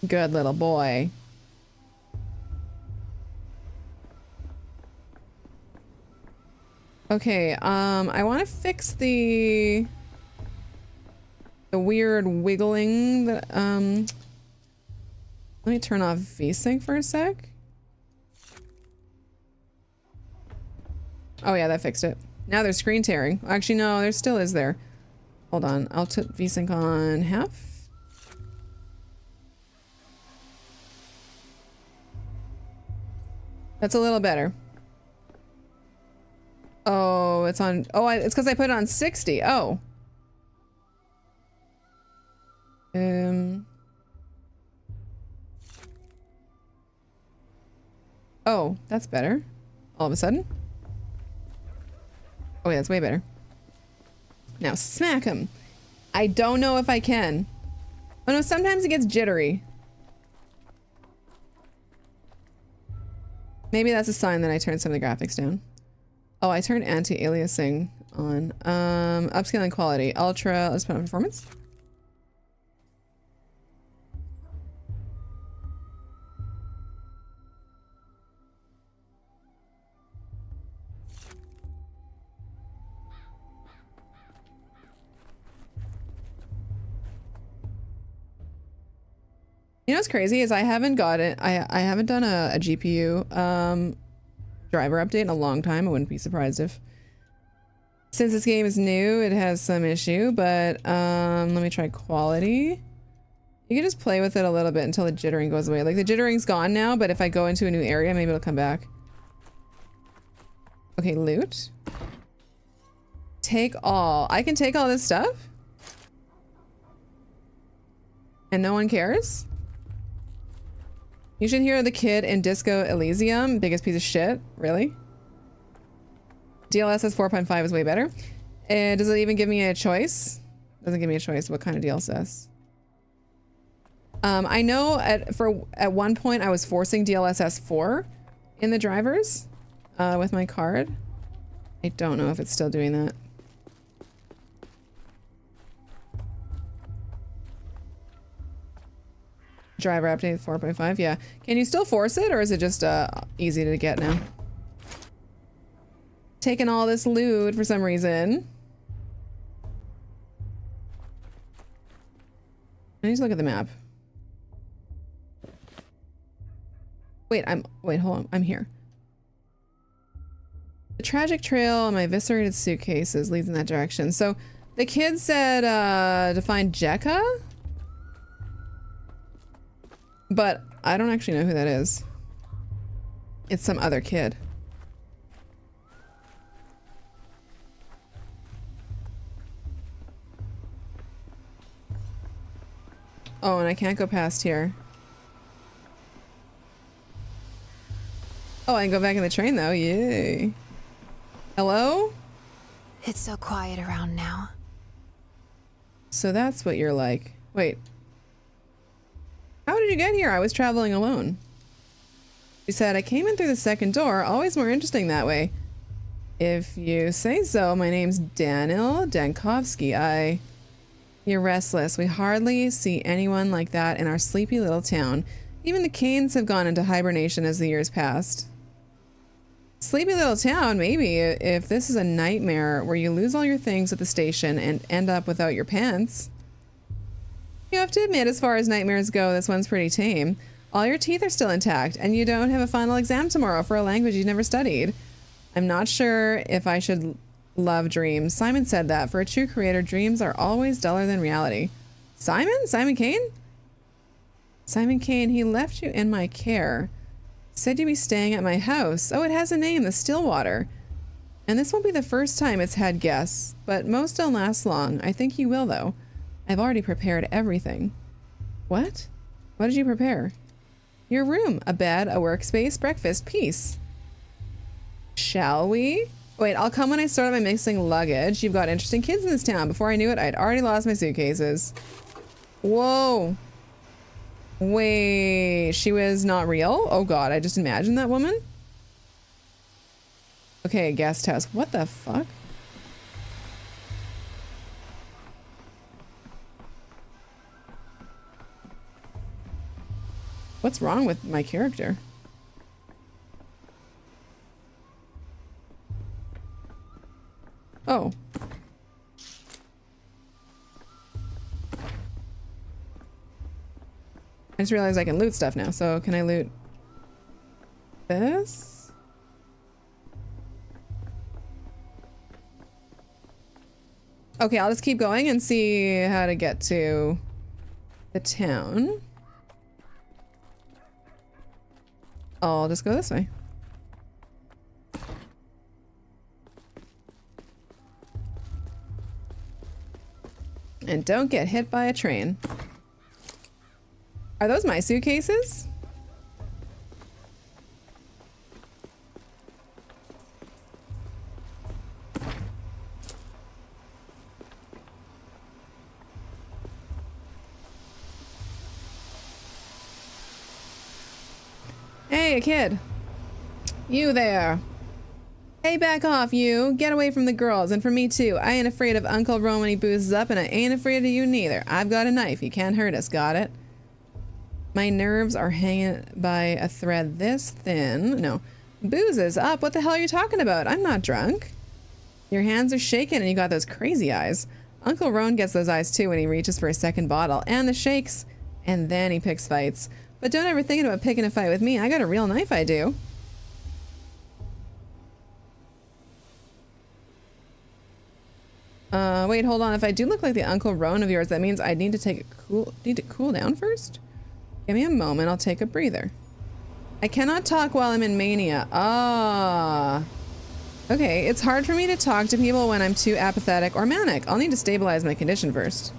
Good little boy. Okay, I want to fix the weird wiggling that, let me turn off VSync for a sec. Oh yeah, that fixed it. Now there's screen tearing. Actually, no, there still is there. Hold on, I'll put VSync on half. That's a little better. Oh, it's on, oh, it's because I put it on 60. Oh. Oh, that's better. All of a sudden. Oh yeah, that's way better. Now smack him. I don't know if I can. Oh no, sometimes it gets jittery. Maybe that's a sign that I turned some of the graphics down. Oh, I turned anti-aliasing on. Upscaling quality. Ultra, let's put on performance. You know what's crazy is I haven't got it. I haven't done a GPU driver update in a long time. I wouldn't be surprised if, since this game is new, it has some issue. But let me try quality. You can just play with it a little bit until the jittering goes away. Like the jittering's gone now, but if I go into a new area, maybe it'll come back. Okay, loot. Take all. I can take all this stuff? And no one cares? You should hear the kid in Disco Elysium. Biggest piece of shit. Really? DLSS 4.5 is way better. And does it even give me a choice? Doesn't give me a choice. What kind of DLSS? I know at one point I was forcing DLSS 4 in the drivers with my card. I don't know if it's still doing that. Driver update 4.5. Yeah. Can you still force it, or is it just easy to get now? Taking all this loot for some reason. I need to look at the map. Wait, hold on. I'm here. The tragic trail on my eviscerated suitcases leads in that direction. So the kid said to find Jekka, but I don't actually know who that is. It's some other kid. Oh, and I can't go past here. Oh, I can go back in the train though. Yay. Hello? It's so quiet around now. So that's what you're like. Wait. How did you get here? I was traveling alone. She said, I came in through the second door. Always more interesting that way. If you say so, my name's Daniel Dankovsky. You're restless. We hardly see anyone like that in our sleepy little town. Even the Canes have gone into hibernation as the years passed. Sleepy little town, maybe, if this is a nightmare where you lose all your things at the station and end up without your pants. You have to admit, as far as nightmares go, this one's pretty tame. All your teeth are still intact, and you don't have a final exam tomorrow for a language you've never studied. I'm not sure if I should love dreams. Simon said that. For a true creator, dreams are always duller than reality. Simon? Simon Kane? Simon Kane, he left you in my care. Said you'd be staying at my house. Oh, it has a name, the Stillwater. And this won't be the first time it's had guests, but most don't last long. I think you will, though. I've already prepared everything. What? What did you prepare? Your room, a bed, a workspace, breakfast, peace. Shall we? Wait, I'll come when I start on my mixing luggage. You've got interesting kids in this town. Before I knew it, I'd already lost my suitcases. Whoa. Wait, she was not real? Oh god, I just imagined that woman. Okay, guest house. What the fuck? What's wrong with my character? Oh. I just realized I can loot stuff now, so can I loot this? Okay, I'll just keep going and see how to get to the town. I'll just go this way. And don't get hit by a train. Are those my suitcases? Hey, a kid. You there. Hey, back off, you. Get away from the girls, and from me too. I ain't afraid of Uncle Ron when he boozes up, and I ain't afraid of you neither. I've got a knife. He can't hurt us, got it? My nerves are hanging by a thread this thin. No. Boozes up? What the hell are you talking about? I'm not drunk. Your hands are shaking and you got those crazy eyes. Uncle Ron gets those eyes too when he reaches for a second bottle. And the shakes. And then he picks fights. But don't ever think about picking a fight with me. I got a real knife, I do. Wait, hold on. If I do look like the Uncle Ron of yours, that means I need to cool down first? Give me a moment, I'll take a breather. I cannot talk while I'm in mania. Ah. Okay, it's hard for me to talk to people when I'm too apathetic or manic. I'll need to stabilize my condition first.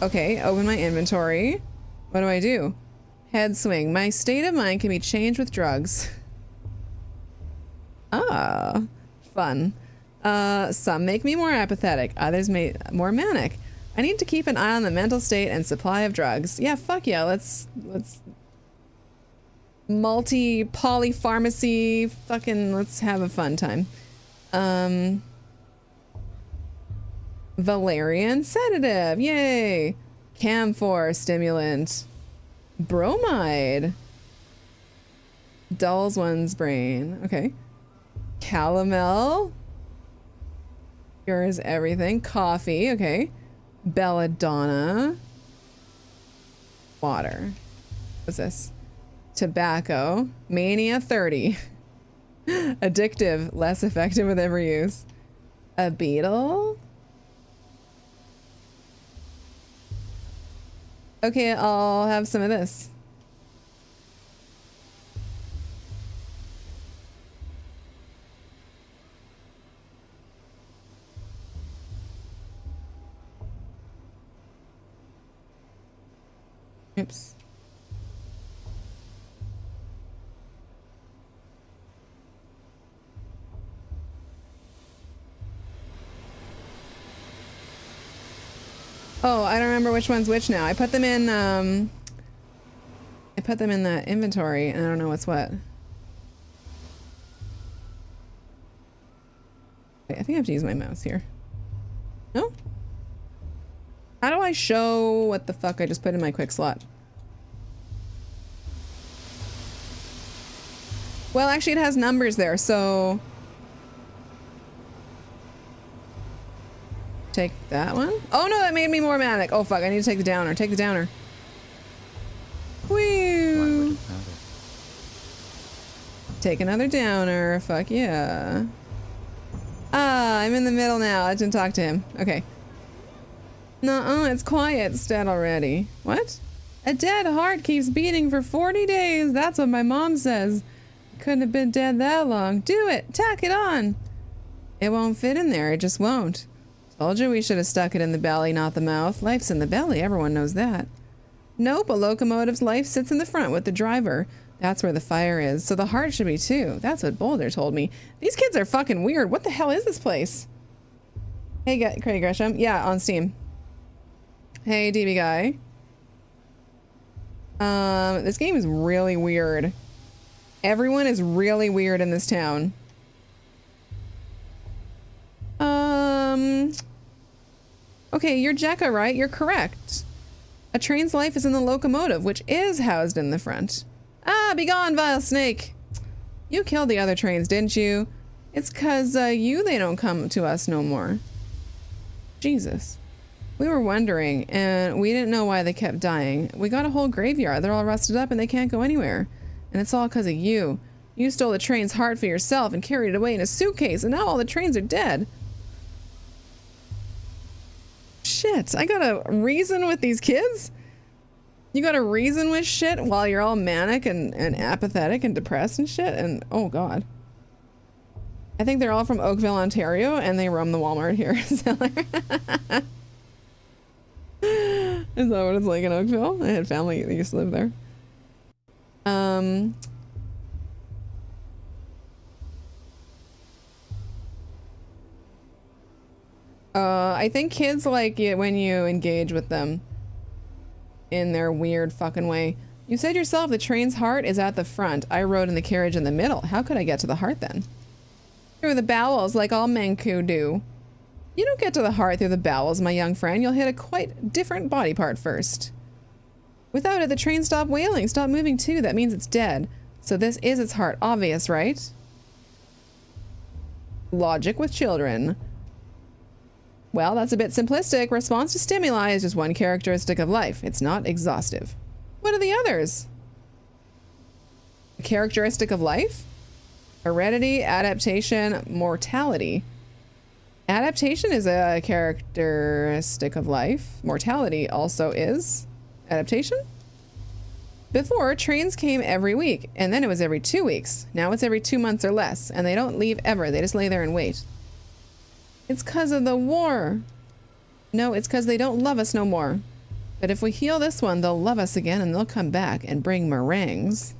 Okay, open my inventory. What do I do? Head swing. My state of mind can be changed with drugs. Ah, fun. Some make me more apathetic, others more manic. I need to keep an eye on the mental state and supply of drugs. Yeah, fuck yeah, let's polypharmacy, fucking let's have a fun time. Valerian sedative, yay. Camphor stimulant. Bromide. Dulls one's brain. Okay. Calomel. Cures everything. Coffee. Okay. Belladonna. Water. What's this? Tobacco. Mania 30. Addictive. Less effective with every use. A beetle. Okay, I'll have some of this. Oops. Oh, I don't remember which one's which now. I put them in the inventory and I don't know what's what. Wait, I think I have to use my mouse here. No? How do I show what the fuck I just put in my quick slot? Well, actually it has numbers there, so... Take that one. Oh no, that made me more manic. Oh fuck, I need to take the downer. Take the downer. Whee! Take another downer. Fuck yeah. Ah, I'm in the middle now. I didn't talk to him. Okay. Nuh-uh, it's quiet stat already. What? A dead heart keeps beating for 40 days. That's what my mom says. Couldn't have been dead that long. Do it. Tack it on. It won't fit in there. It just won't. Told you we should have stuck it in the belly, not the mouth. Life's in the belly. Everyone knows that. Nope, a locomotive's life sits in the front with the driver. That's where the fire is. So the heart should be too. That's what Boulder told me. These kids are fucking weird. What the hell is this place? Hey, Craig Gresham. Yeah, on Steam. Hey, DB guy. This game is really weird. Everyone is really weird in this town. Okay, you're Jekka, right? You're correct. A train's life is in the locomotive, which is housed in the front. Ah, begone, vile snake! You killed the other trains, didn't you? It's 'cause they don't come to us no more. Jesus. We were wondering, and we didn't know why they kept dying. We got a whole graveyard. They're all rusted up and they can't go anywhere. And it's all 'cause of you. You stole the train's heart for yourself and carried it away in a suitcase, and now all the trains are dead. Shit, I gotta reason with these kids? You gotta reason with shit while you're all manic and apathetic and depressed and shit? And, oh god. I think they're all from Oakville, Ontario, and they roam the Walmart here. Is that what it's like in Oakville? I had family that used to live there. I think kids like it when you engage with them in their weird fucking way. You said yourself the train's heart is at the front. I rode in the carriage in the middle. How could I get to the heart then? Through the bowels, like all Menku do. You don't get to the heart through the bowels, my young friend. You'll hit a quite different body part first. Without it, the train stopped wailing, stopped moving too. That means it's dead. So this is its heart. Obvious, right? Logic with children. Well, that's a bit simplistic. Response to stimuli is just one characteristic of life. It's not exhaustive. What are the others? A characteristic of life? Heredity, adaptation, mortality. Adaptation is a characteristic of life. Mortality also is. Adaptation? Before, trains came every week, and then it was every 2 weeks. Now it's every 2 months or less, and they don't leave ever. They just lay there and wait. It's 'cause of the war. No, it's 'cause they don't love us no more. But if we heal this one, they'll love us again and they'll come back and bring meringues.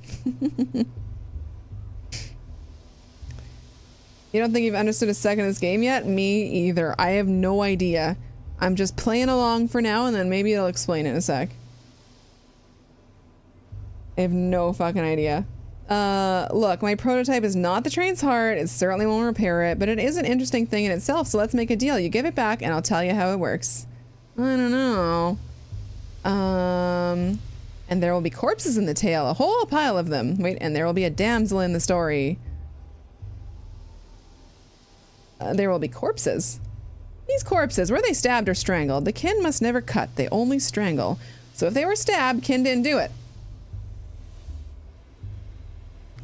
You don't think you've understood a second of this game yet? Me either. I have no idea. I'm just playing along for now and then maybe it'll explain it in a sec. I have no fucking idea. Look, my prototype is not the train's heart. It certainly won't repair it, but it is an interesting thing in itself, so let's make a deal. You give it back and I'll tell you how it works. I don't know. And there will be corpses in the tail, a whole pile of them. Wait, and there will be a damsel in the story. There will be corpses. These corpses, were they stabbed or strangled? The kin must never cut, they only strangle. So if they were stabbed, kin didn't do it.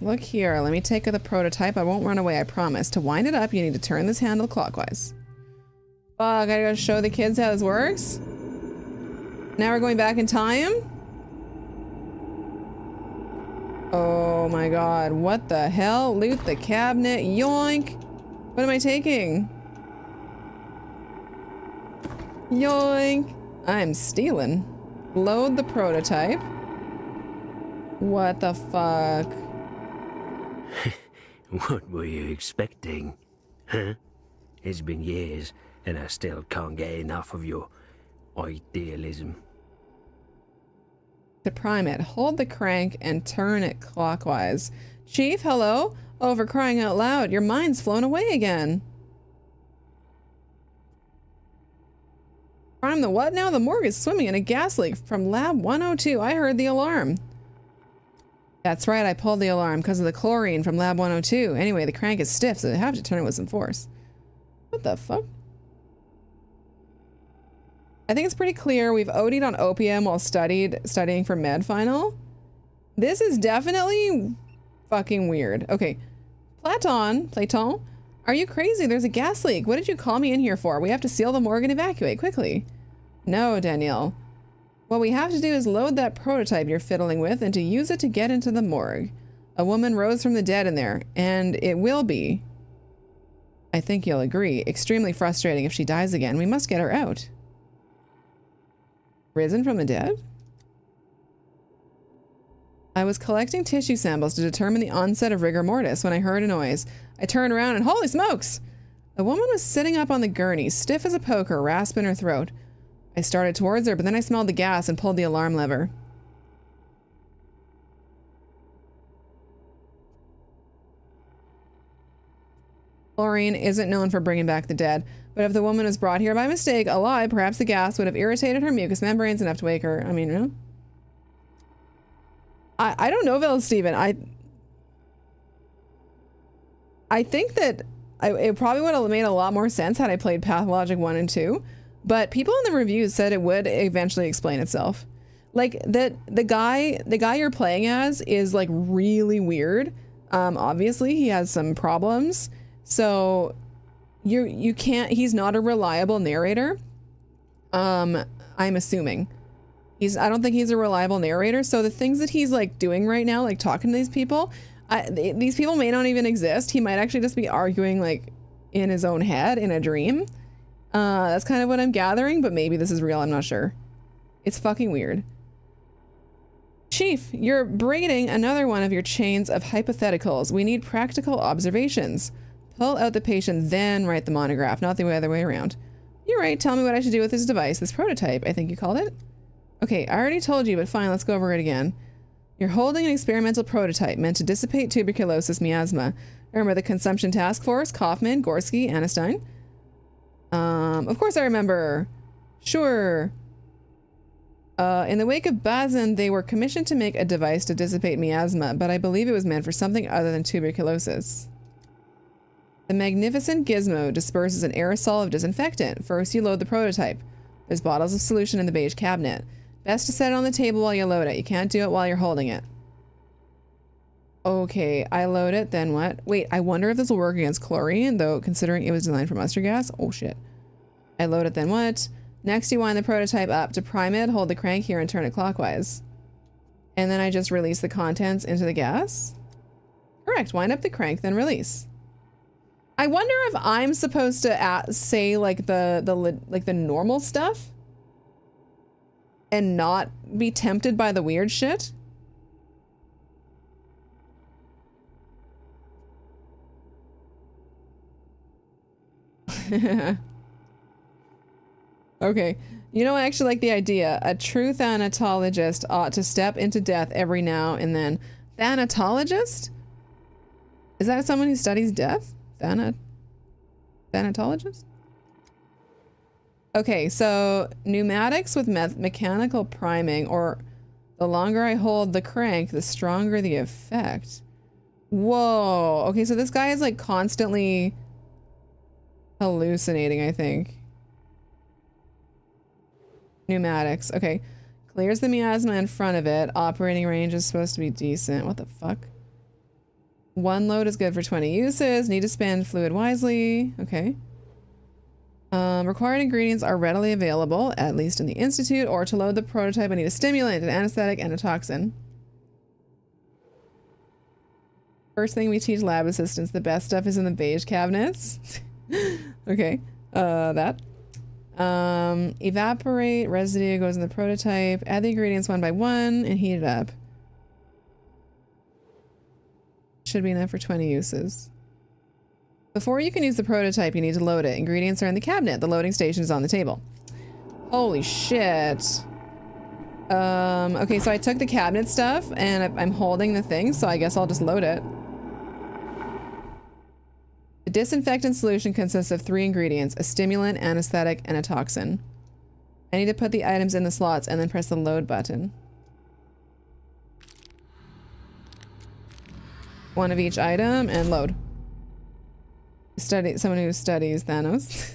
Look here, let me take the prototype. I won't run away, I promise. To wind it up, you need to turn this handle clockwise. Fuck, I gotta show the kids how this works? Now we're going back in time? Oh my god, what the hell? Loot the cabinet, yoink! What am I taking? Yoink! I'm stealing. Load the prototype. What the fuck? What were you expecting? Huh? It's been years, and I still can't get enough of your idealism. To prime it, hold the crank and turn it clockwise. Chief, hello? Oh, for crying out loud, your mind's flown away again. Prime the what now? The morgue is swimming in a gas leak from lab 102. I heard the alarm. That's right, I pulled the alarm because of the chlorine from lab 102. Anyway, the crank is stiff, so they have to turn it with some force. What the fuck? I think it's pretty clear we've OD'd on opium while studying for med final. This is definitely fucking weird. Okay. Platon, are you crazy? There's a gas leak. What did you call me in here for? We have to seal the morgue and evacuate quickly. No, Danielle. What we have to do is load that prototype you're fiddling with and to use it to get into the morgue. A woman rose from the dead in there, and it will be, I think you'll agree, extremely frustrating if she dies again. We must get her out. Risen from the dead? I was collecting tissue samples to determine the onset of rigor mortis when I heard a noise. I turned around and holy smokes! A woman was sitting up on the gurney, stiff as a poker, rasp in her throat. I started towards her, but then I smelled the gas and pulled the alarm lever. Chlorine isn't known for bringing back the dead, but if the woman was brought here by mistake, alive, perhaps the gas would have irritated her mucous membranes enough to wake her. I mean, you know? I don't know, Vel Steven. I think that it probably would have made a lot more sense had I played Pathologic 1 and 2. But people in the reviews said it would eventually explain itself. Like that the guy you're playing as is like really weird. Obviously he has some problems. So you can't, he's not a reliable narrator. I'm assuming. I don't think he's a reliable narrator. So the things that he's like doing right now, like talking to these people may not even exist. He might actually just be arguing like in his own head in a dream. That's kind of what I'm gathering, but maybe this is real. I'm not sure. It's fucking weird. Chief, you're braiding another one of your chains of hypotheticals. We need practical observations. Pull out the patient, then write the monograph, not the other way around. You're right. Tell me what I should do with this device, this prototype, I think you called it. Okay, I already told you, but fine, let's go over it again. You're holding an experimental prototype meant to dissipate tuberculosis miasma. Remember the consumption task force, Kaufman, Gorski, Anestein? Of course I remember. Sure. In the wake of Bazin, they were commissioned to make a device to dissipate miasma, but I believe it was meant for something other than tuberculosis. The magnificent gizmo disperses an aerosol of disinfectant. First, you load the prototype. There's bottles of solution in the beige cabinet. Best to set it on the table while you load it. You can't do it while you're holding it. Okay, I load it, then what? Wait, I wonder if this will work against chlorine, though considering it was designed for mustard gas. Oh shit. I load it, then what? Next, you wind the prototype up. To prime it, hold the crank here and turn it clockwise. And then I just release the contents into the gas? Correct, wind up the crank, then release. I wonder if I'm supposed to say like the normal stuff and not be tempted by the weird shit. Okay. You know, I actually like the idea. A true thanatologist ought to step into death every now and then. Thanatologist? Is that someone who studies death? Thanatologist? Okay, so pneumatics with mechanical priming or The longer I hold the crank, the stronger the effect. Whoa. Okay, so this guy is like constantly hallucinating, I think. Pneumatics. Okay. Clears the miasma in front of it. Operating range is supposed to be decent. What the fuck? One load is good for 20 uses. Need to spend fluid wisely. Okay. Required ingredients are readily available, at least in the Institute, or to load the prototype I need a stimulant, an anesthetic, and a toxin. First thing we teach lab assistants, the best stuff is in the beige cabinets. Okay. That. Evaporate, residue goes in the prototype, add the ingredients one by one, and heat it up. Should be enough for 20 uses. Before you can use the prototype, you need to load it. Ingredients are in the cabinet. The loading station is on the table. Holy shit. Okay, so I took the cabinet stuff and I'm holding the thing, so I guess I'll just load it. The disinfectant solution consists of 3 ingredients, a stimulant, anesthetic, and a toxin. I need to put the items in the slots and then press the load button. One of each item and load. Someone who studies Thanos.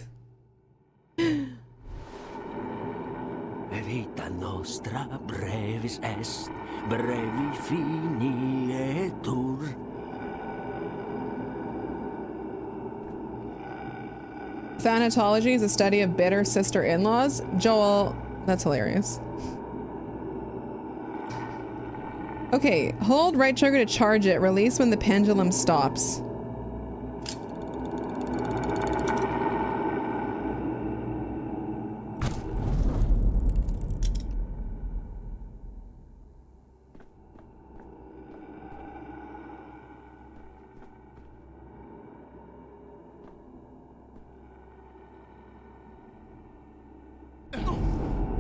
Vita nostra brevis est, brevi finietur. Thanatology is a study of bitter sister-in-laws. Joel, that's hilarious. Okay, hold right trigger to charge it. Release when the pendulum stops.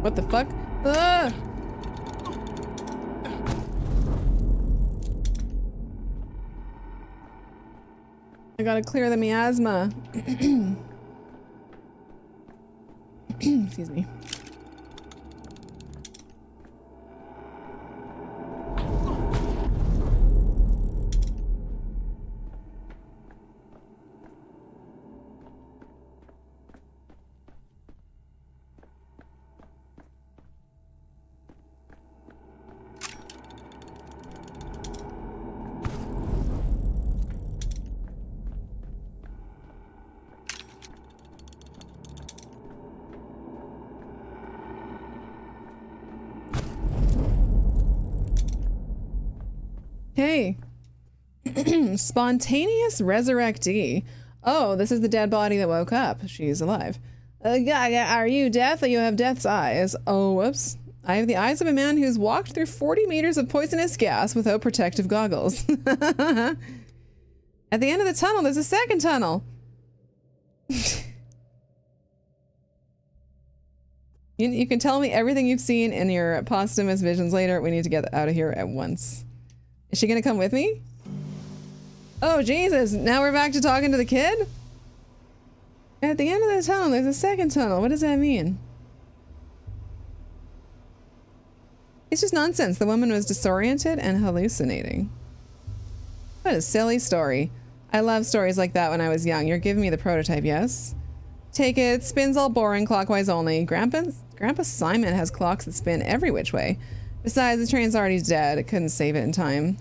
What the fuck? Ugh! I gotta clear the miasma. Excuse me. Hey. Spontaneous resurrectee. Oh, this is the dead body that woke up. She's alive. Are you death or you have death's eyes? Oh, whoops. I have the eyes of a man who's walked through 40 meters of poisonous gas without protective goggles. At the end of the tunnel, there's a second tunnel. You can tell me everything you've seen in your posthumous visions later. We need to get out of here at once. Is she gonna come with me? Oh, Jesus. Now we're back to talking to the kid? At the end of the tunnel, there's a second tunnel. What does that mean? It's just nonsense. The woman was disoriented and hallucinating. What a silly story. I love stories like that when I was young. You're giving me the prototype, yes? Take it. Spins all boring, clockwise only. Grandpa Simon has clocks that spin every which way. Besides, the train's already dead. It couldn't save it in time.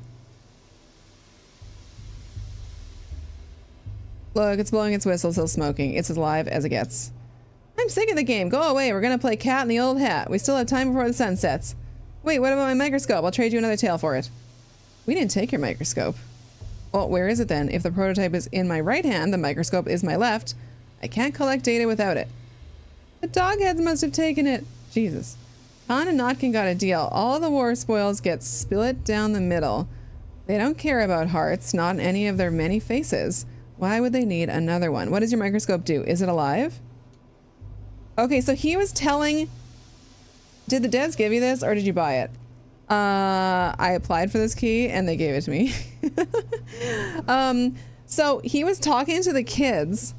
Look, it's blowing its whistle, still smoking. It's as live as it gets. I'm sick of the game. Go away. We're gonna play cat in the old hat. We still have time before the sun sets. Wait, what about my microscope? I'll trade you another tail for it. We didn't take your microscope. Well, where is it then? If the prototype is in my right hand, the microscope is my left. I can't collect data without it. The dogheads must have taken it. Jesus. Han and Notkin got a deal. All the war spoils get split down the middle. They don't care about hearts, not in any of their many faces. Why would they need another one? What does your microscope do? Is it alive? Okay, so he was telling... Did the devs give you this or did you buy it? I applied for this key and they gave it to me. So he was talking to the kids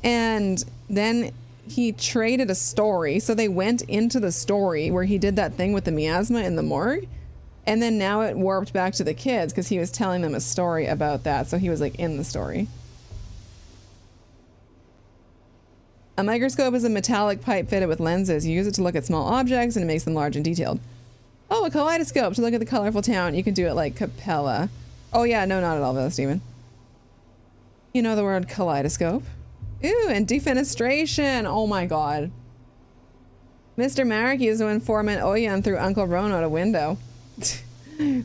and then he traded a story. So they went into the story where he did that thing with the miasma in the morgue And then now it warped back to the kids because he was telling them a story about that. So he was like in the story. A microscope is a metallic pipe fitted with lenses. You use it to look at small objects and it makes them large and detailed. Oh, a kaleidoscope to look at the colorful town. You can do it like Capella. Oh yeah, no, not at all, though, Steven. You know the word kaleidoscope. Ooh, and defenestration. Oh my god. Mr. Marek used to informant Oyen through Uncle Ron out a window.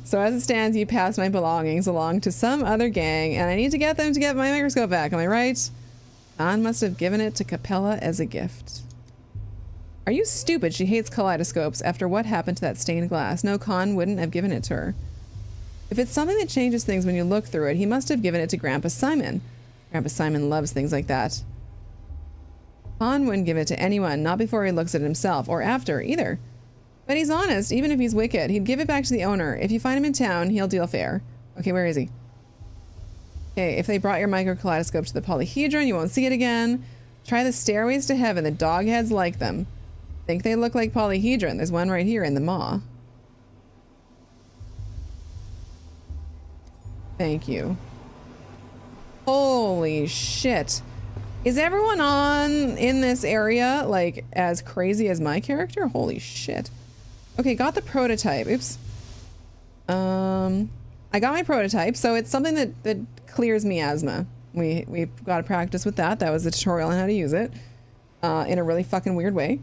So as it stands, you pass my belongings along to some other gang, and I need to get them to get my microscope back. Am I right? Anne must have given it to Capella as a gift. Are you stupid? She hates kaleidoscopes after what happened to that stained glass. No, Con wouldn't have given it to her. If it's something that changes things when you look through it, he must have given it to Grandpa Simon. Grandpa Simon loves things like that. Con wouldn't give it to anyone, not before he looks at it himself, or after, either. But he's honest, even if he's wicked. He'd give it back to the owner. If you find him in town, he'll deal fair. Okay, where is he? Okay, if they brought your micro kaleidoscope to the polyhedron, you won't see it again. Try the stairways to heaven. The dogheads like them. Think they look like polyhedron. There's one right here in the maw. Thank you. Holy shit. Is everyone in this area like as crazy as my character? Holy shit. Okay, got the prototype. Oops. I got my prototype, so it's something that clears miasma. We've got to practice with that. That was the tutorial on how to use it in a really fucking weird way.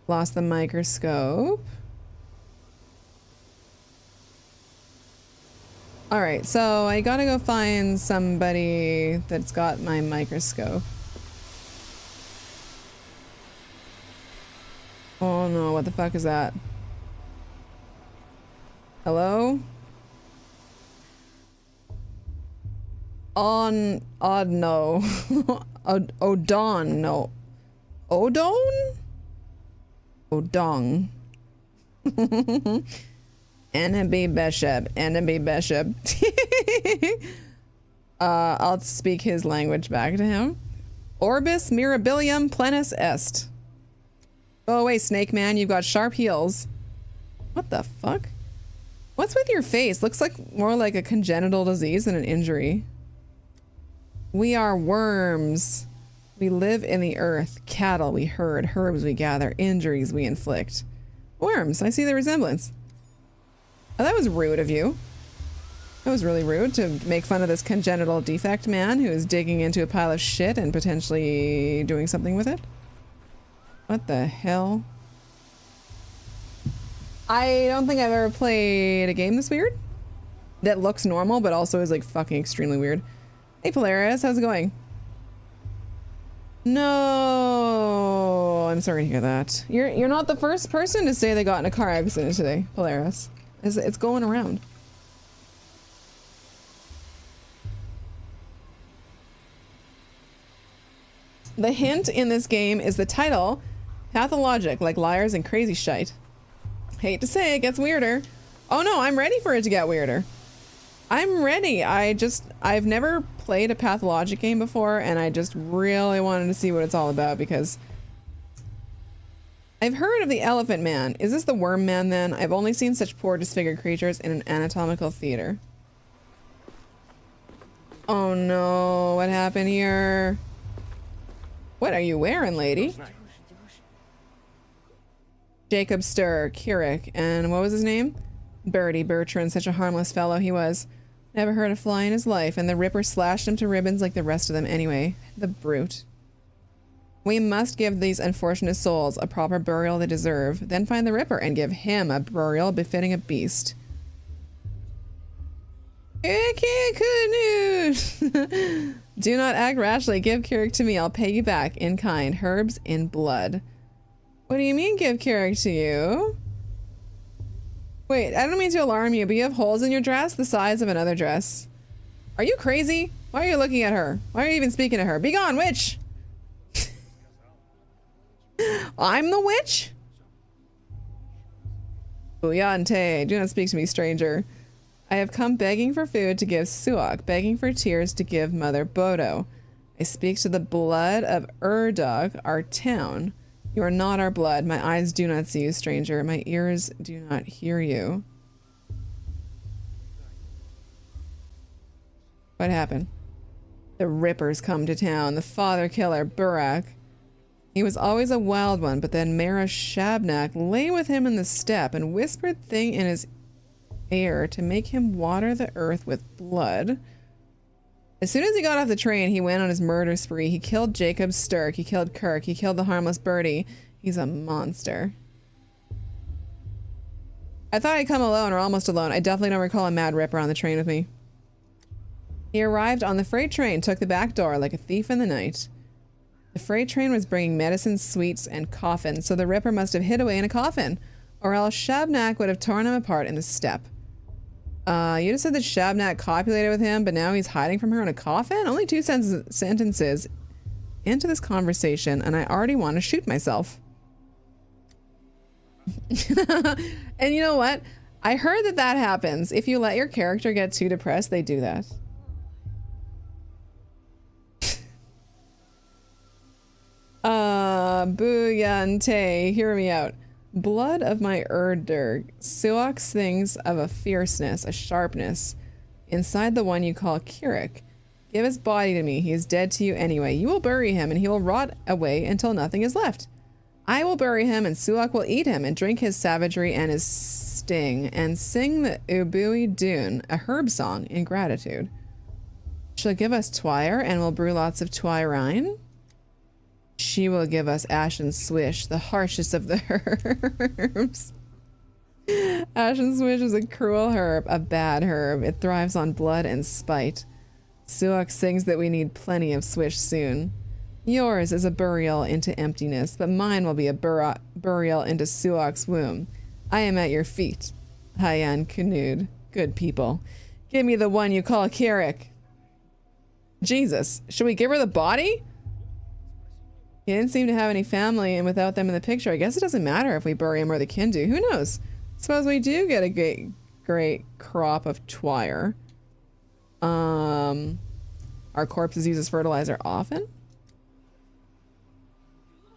Lost the microscope. All right, so I gotta go find somebody that's got my microscope. Oh no, what the fuck is that? Hello? No. Odon, no. Odon? Odong. Enemy Bishop. Enemy Bishop. I'll speak his language back to him. Orbis mirabilium plenus est. Go away, Snake Man. You've got sharp heels. What the fuck? What's with your face? Looks like more like a congenital disease than an injury. We are worms. We live in the earth. Cattle we herd. Herbs we gather. Injuries we inflict. Worms. I see the resemblance. Oh, that was rude of you. That was really rude to make fun of this congenital defect man who is digging into a pile of shit and potentially doing something with it. What the hell? I don't think I've ever played a game this weird. That looks normal, but also is like fucking extremely weird. Hey Polaris, how's it going? No, I'm sorry to hear that. You're not the first person to say they got in a car accident today, Polaris. It's going around. The hint in this game is the title, Pathologic, like liars and crazy shite. Hate to say it gets weirder. Oh no, I'm ready for it to get weirder. I'm ready. I've never played a Pathologic game before, and I just really wanted to see what it's all about because I've heard of the Elephant Man. Is this the Worm Man then? I've only seen such poor disfigured creatures in an anatomical theater. Oh no, what happened here? What are you wearing, lady? Jacob Sturr, Keurig, and what was his name? Bertie Bertrand, such a harmless fellow he was. Never hurt a fly in his life, and the Ripper slashed him to ribbons like the rest of them anyway. The brute. We must give these unfortunate souls a proper burial they deserve, then find the Ripper and give him a burial befitting a beast. Good news! Do not act rashly. Give Keurig to me. I'll pay you back in kind. Herbs in blood. What do you mean give Keurig to you? Wait, I don't mean to alarm you, but you have holes in your dress the size of another dress. Are you crazy? Why are you looking at her? Why are you even speaking to her? Be gone, witch! I'm the witch? Buyante, do not speak to me, stranger. I have come begging for food to give Suok, begging for tears to give Mother Bodo. I speak to the blood of Urdog, our town. You are not our blood. My eyes do not see you, stranger. My ears do not hear you. What happened? The Rippers come to town. The father killer, Burak. He was always a wild one, but then Mara Shabnak lay with him in the steppe and whispered thing in his ear to make him water the earth with blood. As soon as he got off the train, he went on his murder spree. He killed Jacob Sturk. He killed Kirk. He killed the harmless birdie. He's a monster. I thought I'd come alone or almost alone. I definitely don't recall a Mad Ripper on the train with me. He arrived on the freight train, took the back door like a thief in the night. The freight train was bringing medicine, sweets, and coffins, so the Ripper must have hid away in a coffin, or else Shabnak would have torn him apart in the steppe. You just said that Shabnak copulated with him, but now he's hiding from her in a coffin? Only two sentences into this conversation, and I already want to shoot myself. And you know what? I heard that that happens. If you let your character get too depressed, they do that. Buyante, hear me out. Blood of my Urdurg. Suak sings of a fierceness, a sharpness, inside the one you call Kirik. Give his body to me. He is dead to you anyway. You will bury him, and he will rot away until nothing is left. I will bury him, and Suak will eat him, and drink his savagery and his sting, and sing the Ubui Dune, a herb song, in gratitude. She'll give us twire, and we'll brew lots of twirine. She will give us Ashen Swish, the harshest of the herbs. Ashen Swish is a cruel herb, a bad herb. It thrives on blood and spite. Suak sings that we need plenty of swish soon. Yours is a burial into emptiness, but mine will be a burial into Suak's womb. I am at your feet. Hayan Kanud. Good people. Give me the one you call Kirik. Jesus, should we give her the body? He didn't seem to have any family, and without them in the picture, I guess it doesn't matter if we bury him or the kin do. Who knows? Suppose we do get a great crop of twire. Our corpses use as fertilizer often?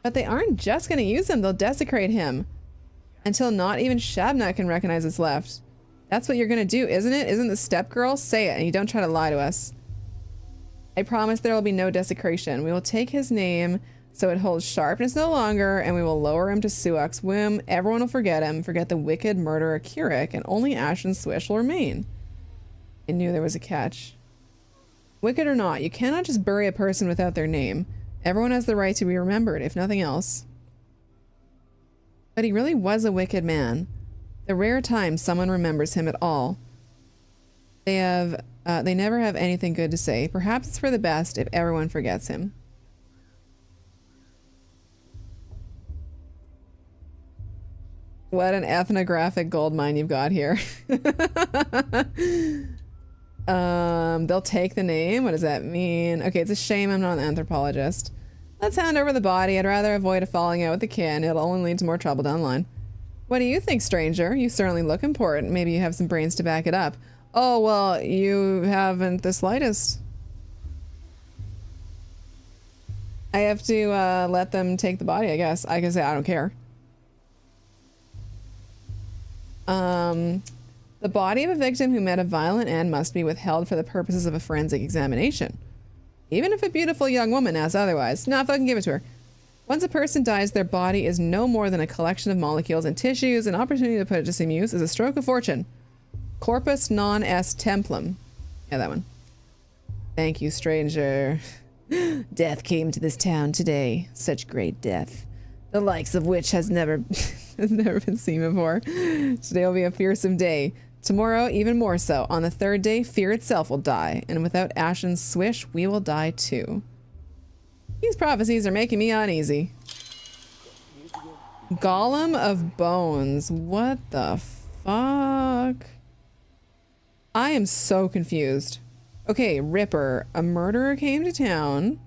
But they aren't just going to use him. They'll desecrate him until not even Shabnak can recognize what's left. That's what you're going to do, isn't it? Isn't the step girl? Say it, and you don't try to lie to us. I promise there will be no desecration. We will take his name so it holds sharpness no longer, and we will lower him to Suak's womb. Everyone will forget him, forget the wicked murderer Kirik, and only Ashen Swish will remain. I knew there was a catch. Wicked or not, you cannot just bury a person without their name. Everyone has the right to be remembered, if nothing else. But he really was a wicked man. The rare time someone remembers him at all. They never have anything good to say. Perhaps it's for the best if everyone forgets him. What an ethnographic goldmine you've got here. They'll take the name. What does that mean? Okay, it's a shame I'm not an anthropologist. Let's hand over the body. I'd rather avoid a falling out with the kin. It'll only lead to more trouble down the line. What do you think, stranger? You certainly look important. Maybe you have some brains to back it up. Oh, well, you haven't the slightest. I have to let them take the body, I guess. I can say I don't care. The body of a victim who met a violent end must be withheld for the purposes of a forensic examination. Even if a beautiful young woman asks otherwise. No, fucking give it to her. Once a person dies, their body is no more than a collection of molecules and tissues. An opportunity to put it to some use is a stroke of fortune. Corpus non est templum. Yeah, that one. Thank you, stranger. Death came to this town today. Such great death. The likes of which has never been seen before. Today will be a fearsome day. Tomorrow, even more so. On the third day, fear itself will die. And without Ashen Swish, we will die too. These prophecies are making me uneasy. Golem of Bones. What the fuck? I am so confused. Okay, Ripper. A murderer came to town.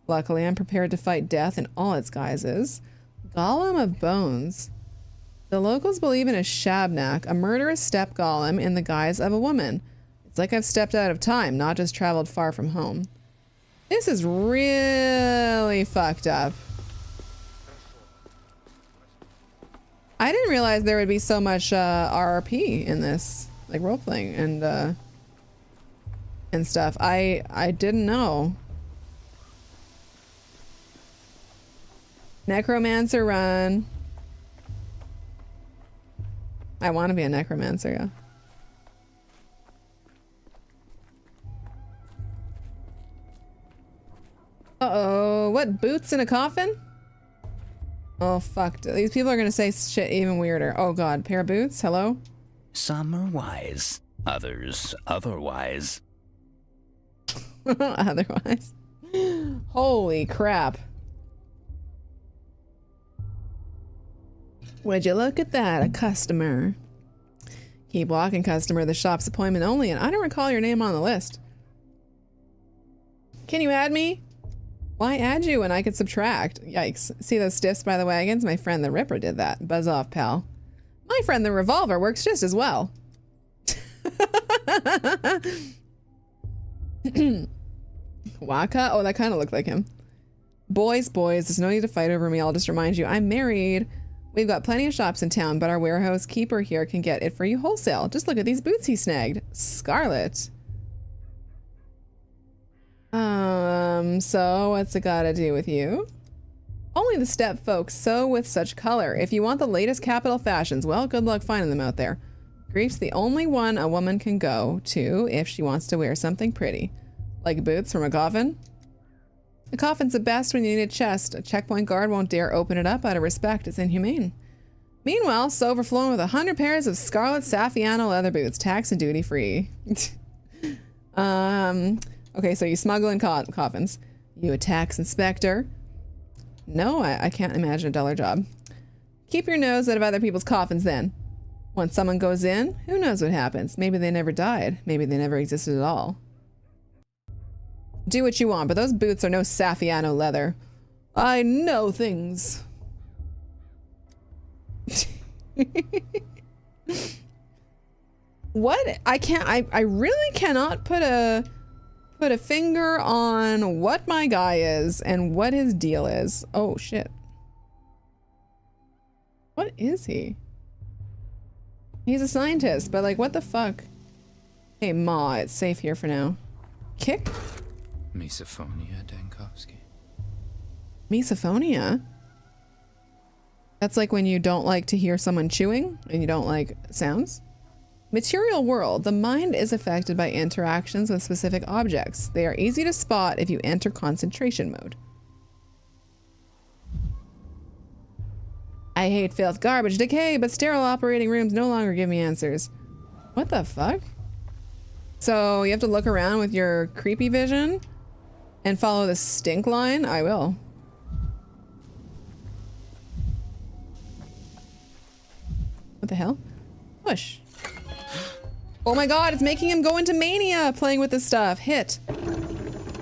Luckily, I'm prepared to fight death in all its guises. Golem of Bones. The locals believe in a Shabnak, a murderous steppe golem in the guise of a woman. It's like I've stepped out of time, not just traveled far from home. This is really fucked up. I didn't realize there would be so much RRP in this, like role-playing and stuff. I didn't know. Necromancer run. I want to be a necromancer, yeah. Uh-oh, what, boots in a coffin? Oh, fuck. These people are gonna say shit even weirder. Oh god, pair of boots? Hello? Some are wise, others otherwise. Otherwise. Holy crap. Would you look at that? A customer. Keep walking, customer. The shop's appointment only, and I don't recall your name on the list. Can you add me? Why add you when I could subtract? Yikes. See those stiffs by the wagons? My friend the Ripper did that. Buzz off, pal. My friend the Revolver works just as well. Waka? Oh, that kind of looked like him. Boys, there's no need to fight over me. I'll just remind you, I'm married. We've got plenty of shops in town, but our warehouse keeper here can get it for you wholesale. Just look at these boots he snagged. Scarlet. So what's it gotta do with you? Only the step folks sew with such color. If you want the latest capital fashions, well, good luck finding them out there. Grief's the only one a woman can go to if she wants to wear something pretty. Like boots from a coffin? A coffin's the best when you need a chest. A checkpoint guard won't dare open it up out of respect. It's inhumane. Meanwhile, so overflowing with 100 pairs of scarlet Saffiano leather boots, tax and duty free. Okay, so you smuggle in coffins. You a tax inspector? No, I can't imagine a duller job. Keep your nose out of other people's coffins then. Once someone goes in, who knows what happens? Maybe they never died. Maybe they never existed at all. Do what you want, but those boots are no Saffiano leather. I know things. What? I really cannot put a finger on what my guy is and what his deal is. Oh shit. What is he? He's a scientist, but like what the fuck? Hey Ma, it's safe here for now. Kick? Misophonia, Dankovsky. Misophonia? That's like when you don't like to hear someone chewing and you don't like sounds? Material world. The mind is affected by interactions with specific objects. They are easy to spot if you enter concentration mode. I hate filth, garbage, decay, but sterile operating rooms no longer give me answers. What the fuck? So you have to look around with your creepy vision and follow the stink line? I will. What the hell? Push. Oh my god, it's making him go into mania playing with this stuff. Hit.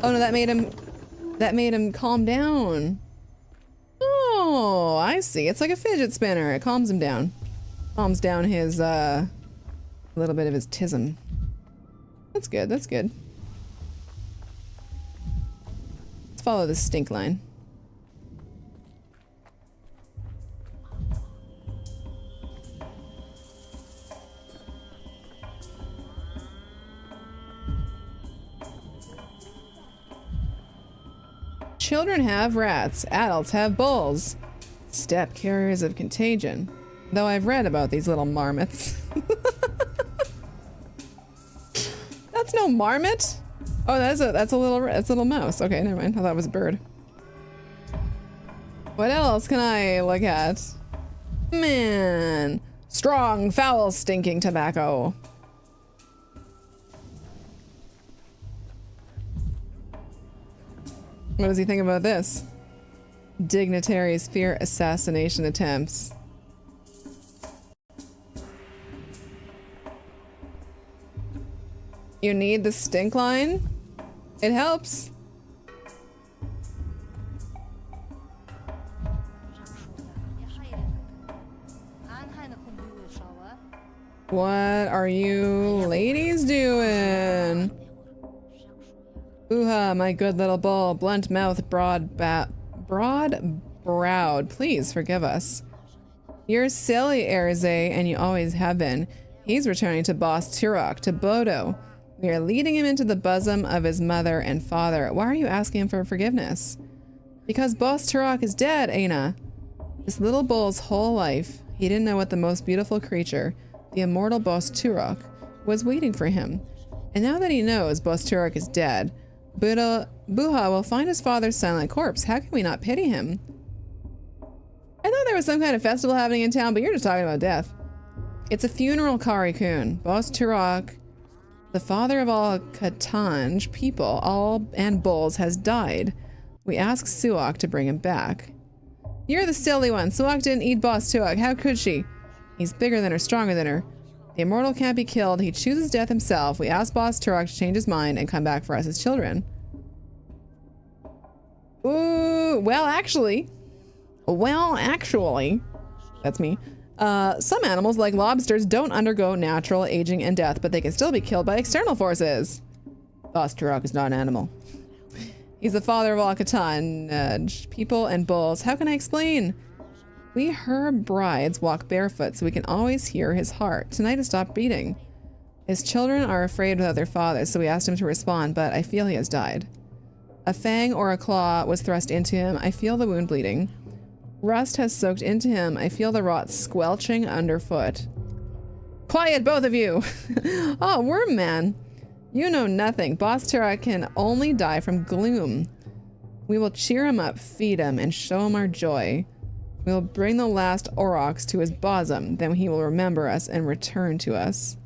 Oh no, that made him calm down. Oh, I see. It's like a fidget spinner. It calms him down. Calms down his a little bit of his tism. That's good, that's good. Let's follow the stink line. Children have rats, adults have bulls. Step carriers of contagion. Though I've read about these little marmots. That's no marmot. Oh, that's a little mouse. Okay, never mind. I thought it was a bird. What else can I look at? Man, strong, foul, stinking tobacco. What does he think about this? Dignitaries fear assassination attempts. You need the stink line? It helps. What are you ladies doing? Ooh-ha, my good little bull. Blunt mouth, broad-browed. Please forgive us. You're silly, Erze, and you always have been. He's returning to Boss Turok, to Bodo. We are leading him into the bosom of his mother and father. Why are you asking him for forgiveness? Because Boss Turok is dead, Aina. This little bull's whole life, he didn't know what the most beautiful creature, the immortal Boss Turok, was waiting for him. And now that he knows Boss Turok is dead, Buha will find his father's silent corpse. How can we not pity him? I thought there was some kind of festival happening in town, but you're just talking about death. It's a funeral, Kari-kun. Boss Turok, the father of all Katanj people, all and bulls, has died. We ask Suok to bring him back. You're the silly one. Suok didn't eat Boss Turok. How could she? He's bigger than her, stronger than her. The immortal can't be killed. He chooses death himself. We ask Boss Turok to change his mind and come back for us as children. Ooh, well, actually, that's me. Some animals, like lobsters, don't undergo natural aging and death, but they can still be killed by external forces. Boss Turok is not an animal. He's the father of all Katanj people and bulls. How can I explain? We herb brides walk barefoot so we can always hear his heart. Tonight it stopped beating. His children are afraid without their father, so we asked him to respond, but I feel he has died. A fang or a claw was thrust into him. I feel the wound bleeding. Rust has soaked into him. I feel the rot squelching underfoot. Quiet, both of you! Oh, Worm Man. You know nothing. Boss Turok can only die from gloom. We will cheer him up, feed him, and show him our joy. We will bring the last Aurochs to his bosom. Then he will remember us and return to us.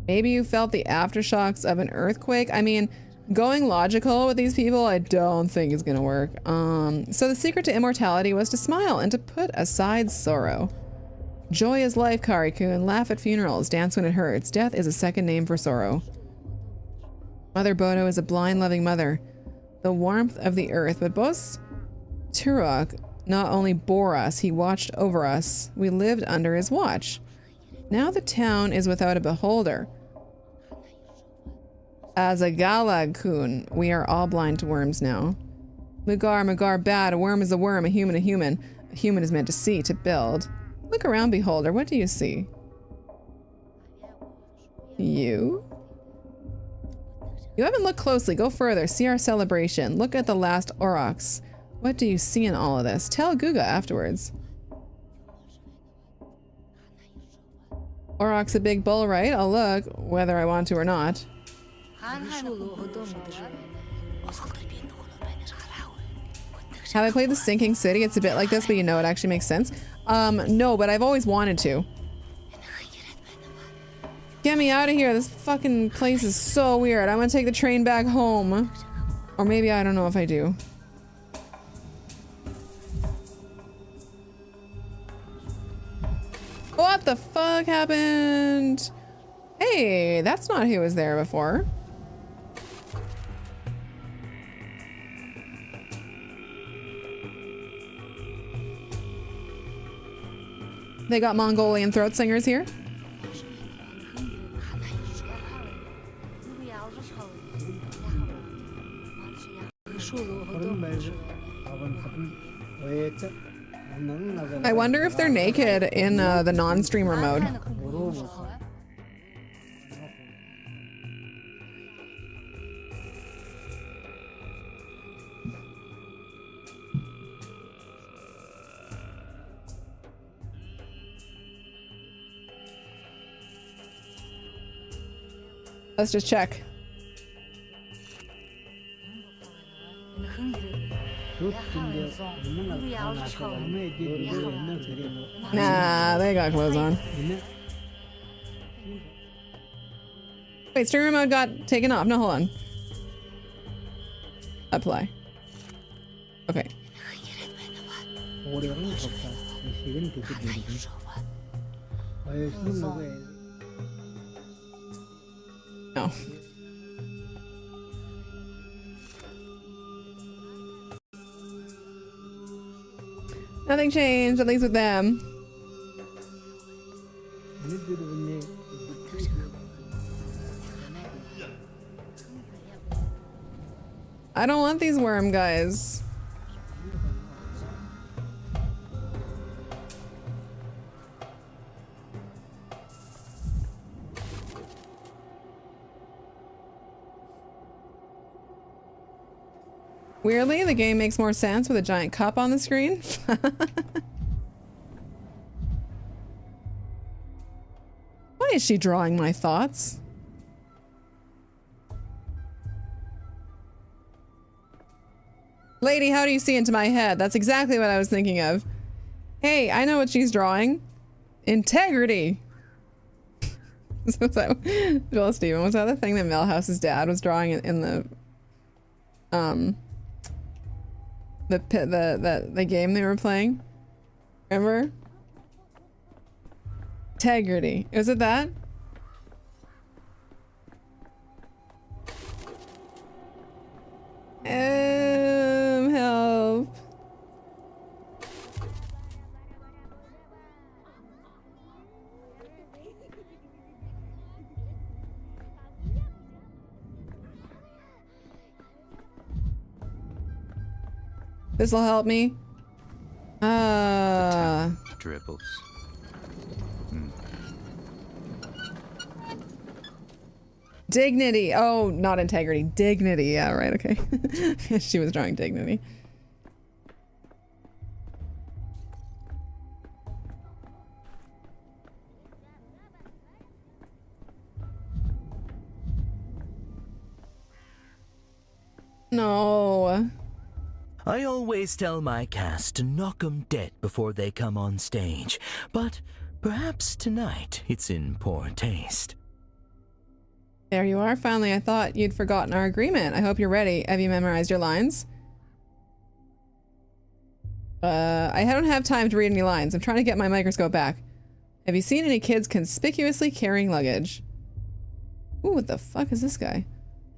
Maybe you felt the aftershocks of an earthquake. I mean, going logical with these people, I don't think is gonna work. So the secret to immortality was to smile and to put aside sorrow. Joy is life, Kari-kun. Laugh at funerals, dance when it hurts. Death is a second name for sorrow. Mother Bodo is a blind, loving mother. The warmth of the earth, but Boss Turok not only bore us, he watched over us. We lived under his watch. Now the town is without a beholder. As a Galag-kun, we are all blind to worms now. Mugar, bad. A worm is a worm, a human, a human. A human is meant to see, to build. Look around, beholder. What do you see? You? You haven't looked closely. Go further. See our celebration. Look at the last Aurochs. What do you see in all of this? Tell Guga afterwards. Auroch's a big bull, right? I'll look, whether I want to or not. Have I played The Sinking City? It's a bit like this, but you know it actually makes sense. No, but I've always wanted to. Get me out of here. This fucking place is so weird. I'm gonna take the train back home. Or maybe I don't know if I do. What the fuck happened? Hey, that's not who was there before. They got Mongolian throat singers here. I wonder if they're naked in the non-streamer mode. Let's just check. Nah, they got clothes on. Wait, streamer mode got taken off. No, hold on. Apply. Okay. No. Nothing changed, at least with them. I don't want these worm guys. Weirdly, the game makes more sense with a giant cup on the screen. Why is she drawing my thoughts? Lady, how do you see into my head? That's exactly what I was thinking of. Hey, I know what she's drawing. Integrity. So, Joel Steven, was that the thing that Milhouse's dad was drawing in the game they were playing? Remember? Integrity. Was it that? Help. This'll help me. Dribbles. Dignity. Oh, not integrity. Dignity. Yeah, right. Okay. She was drawing dignity. No. I always tell my cast to knock 'em dead before they come on stage, but perhaps tonight it's in poor taste. There you are. Finally, I thought you'd forgotten our agreement. I hope you're ready. Have you memorized your lines? I don't have time to read any lines. I'm trying to get my microscope back. Have you seen any kids conspicuously carrying luggage? Ooh, what the fuck is this guy?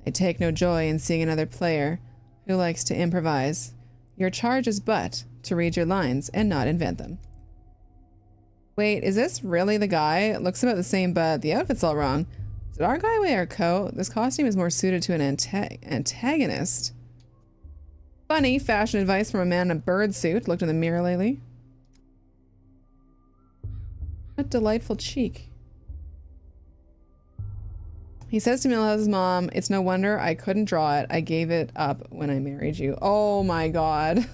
I take no joy in seeing another player who likes to improvise. Your charge is but to read your lines and not invent them. Wait, is this really the guy? It looks about the same, but the outfit's all wrong. Did our guy wear a coat? This costume is more suited to an antagonist. Funny fashion advice from a man in a bird suit. Looked in the mirror lately. What delightful cheek. He says to Milhouse's mom, "It's no wonder I couldn't draw it. I gave it up when I married you." Oh my god.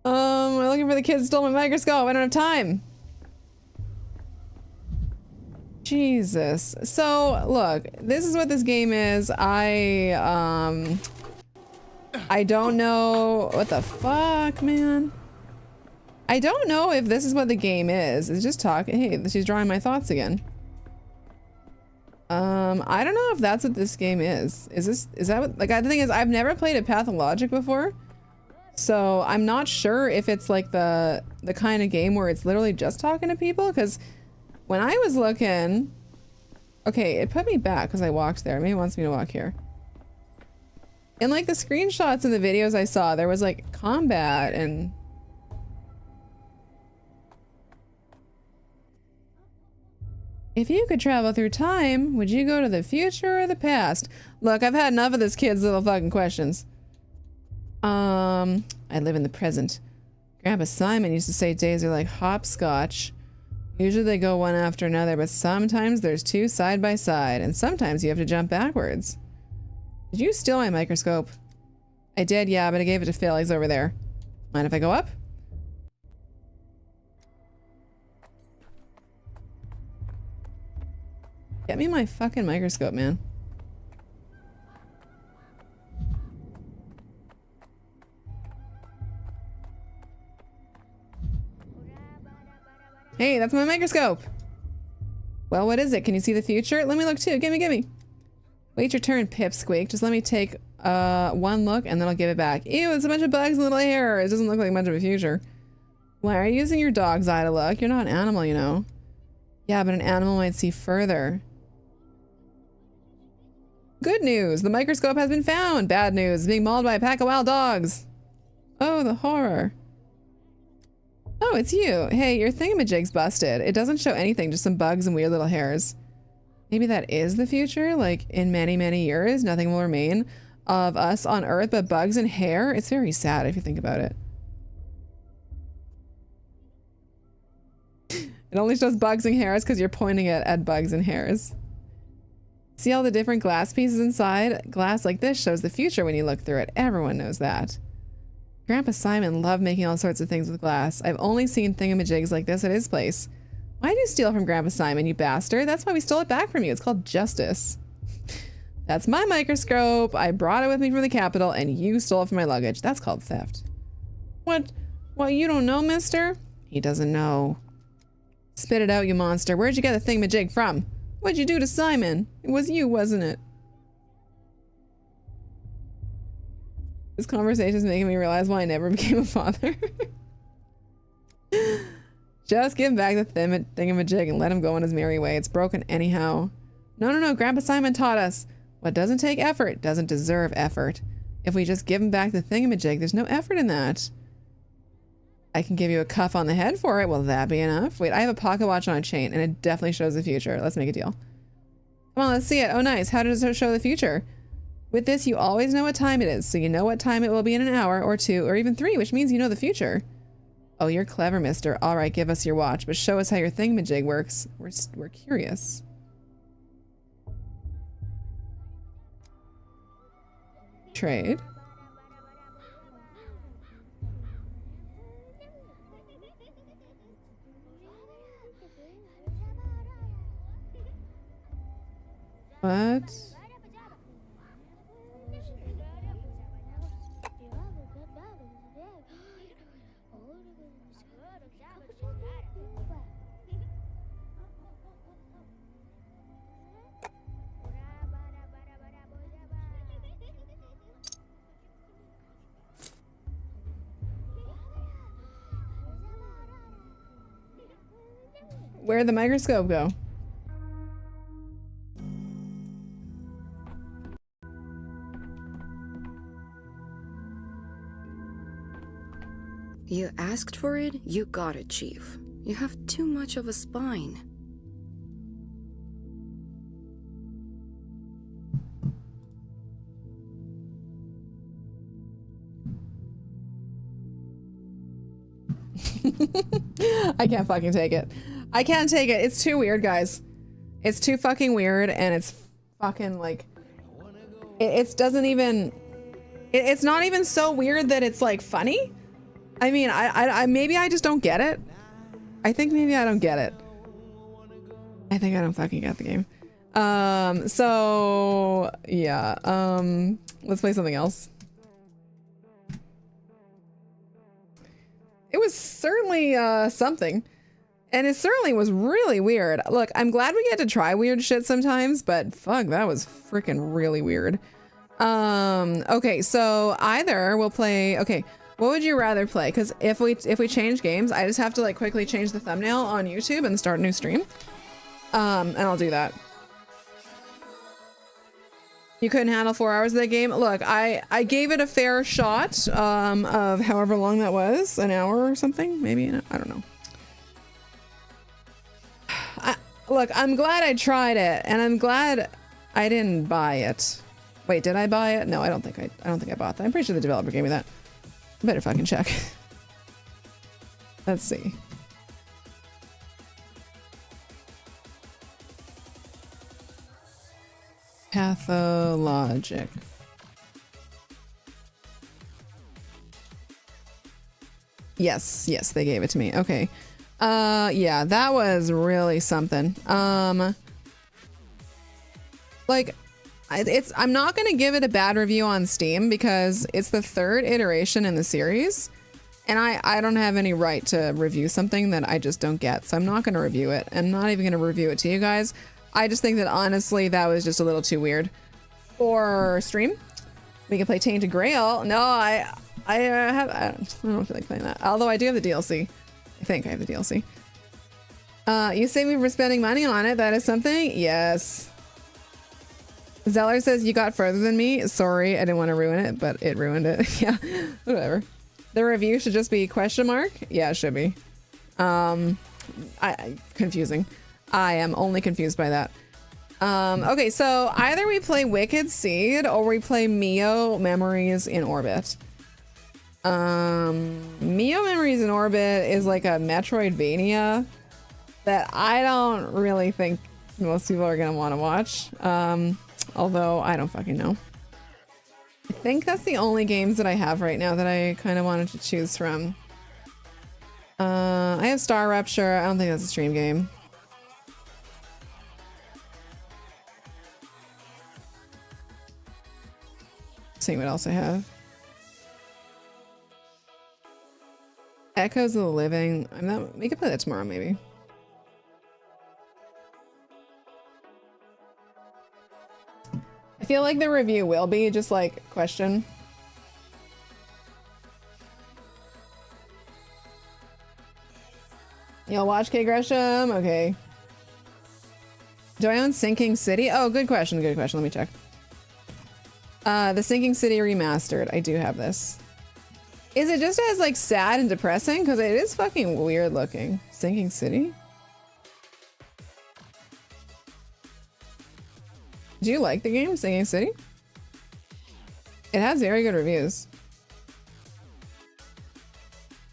I'm looking for the kids who stole my microscope. I don't have time. Jesus. So, look, this is what this game is. I don't know what the fuck, man. I don't know if this is what the game is. It's just talking. Hey, she's drawing my thoughts again. I don't know if that's what this game is. Is that what, like, the thing is, I've never played a Pathologic before. So I'm not sure if it's like the kind of game where it's literally just talking to people, because when I was looking, okay, it put me back because I walked there. Maybe it wants me to walk here. In like the screenshots and the videos I saw, there was like combat and... If you could travel through time, would you go to the future or the past? Look, I've had enough of this kid's little fucking questions. I live in the present. Grandpa Simon used to say days are like hopscotch. Usually they go one after another, but sometimes there's two side by side, and sometimes you have to jump backwards. Did you steal my microscope? I did, yeah, but I gave it to Phil. He's over there. Mind if I go up? Get me my fucking microscope, man. Hey, that's my microscope. Well, what is it? Can you see the future? Let me look too. Gimme. Wait your turn, Pipsqueak. Just let me take one look and then I'll give it back. Ew, it's a bunch of bugs and little hair. It doesn't look like much of a future. Why are you using your dog's eye to look? You're not an animal, you know. Yeah, but an animal might see further. Good news. The microscope has been found. Bad news. Being mauled by a pack of wild dogs. Oh, the horror. Oh, it's you. Hey, your thingamajig's busted. It doesn't show anything, just some bugs and weird little hairs. Maybe that is the future? Like, in many, many years, nothing will remain of us on Earth but bugs and hair? It's very sad if you think about it. It only shows bugs and hairs because you're pointing it at bugs and hairs. See all the different glass pieces inside? Glass like this shows the future when you look through it. Everyone knows that. Grandpa Simon loved making all sorts of things with glass. I've only seen thingamajigs like this at his place. Why did you steal from Grandpa Simon, you bastard? That's why we stole it back from you. It's called justice. That's my microscope. I brought it with me from the capital and you stole it from my luggage. That's called theft. What? What, you don't know, mister? He doesn't know. Spit it out, you monster. Where'd you get the thingamajig from? What'd you do to Simon? It was you, wasn't it? This conversation is making me realize why I never became a father. Just give him back the thingamajig and let him go on his merry way. It's broken anyhow. No. Grandpa Simon taught us. What doesn't take effort doesn't deserve effort. If we just give him back the thingamajig, there's no effort in that. I can give you a cuff on the head for it. Will that be enough? Wait, I have a pocket watch on a chain and it definitely shows the future. Let's make a deal. Come on, let's see it. Oh, nice. How does it show the future? With this, you always know what time it is. So you know what time it will be in an hour or 2 or even 3, which means you know the future. Oh, you're clever, mister. All right, give us your watch, but show us how your thingamajig works. We're curious. Trade. What? Where'd the microscope go? You asked for it, you got it, Chief. You have too much of a spine. I can't fucking take it. I can't take it. It's too weird, guys. It's too fucking weird, and it's fucking like... It doesn't even... It's not even so weird that it's like funny. I mean, I maybe I just don't get it. I think maybe I don't get it. I think I don't fucking get the game. So yeah. Let's play something else. It was certainly something. And it certainly was really weird. Look, I'm glad we get to try weird shit sometimes, but fuck, that was freaking really weird. Okay, so either we'll play, okay, what would you rather play? Because if we change games, I just have to like quickly change the thumbnail on YouTube and start a new stream. And I'll do that. You couldn't handle 4 hours of that game? Look, I gave it a fair shot of however long that was, an hour or something, maybe, I don't know. Look, I'm glad I tried it, and I'm glad I didn't buy it. Wait, did I buy it? No, I don't think I bought that. I'm pretty sure the developer gave me that. I better fucking check. Let's see. Pathologic. Yes, they gave it to me. Okay. Yeah, that was really something. Like, I'm not gonna give it a bad review on Steam because it's the 3rd iteration in the series, and I don't have any right to review something that I just don't get, so I'm not gonna review it. I'm not even gonna review it to you guys. I just think that honestly that was just a little too weird for stream. We can play Tainted Grail. No, I don't feel like playing that. Although I do have the DLC. I think I have the DLC. You saved me for spending money on it. That is something. Yes. Zeller says you got further than me. Sorry, I didn't want to ruin it, but it ruined it. Yeah, whatever. The review should just be question mark. Yeah, it should be. Confusing. I am only confused by that. Okay, so either we play Wicked Seed or we play Mio Memories in Orbit. Mio Memories in Orbit is like a Metroidvania that I don't really think most people are gonna want to watch. Although I don't fucking know. I think that's the only games that I have right now that I kind of wanted to choose from. I have Star Rupture. I don't think that's a stream game. Seeing what else I have. Echoes of the Living. We could play that tomorrow, maybe. I feel like the review will be just like question. You'll watch K Gresham? Okay. Do I own Sinking City? Oh, good question. Good question. Let me check. The Sinking City Remastered. I do have this. Is it just as like sad and depressing? Because it is fucking weird looking. Sinking City? Do you like the game, Sinking City? It has very good reviews.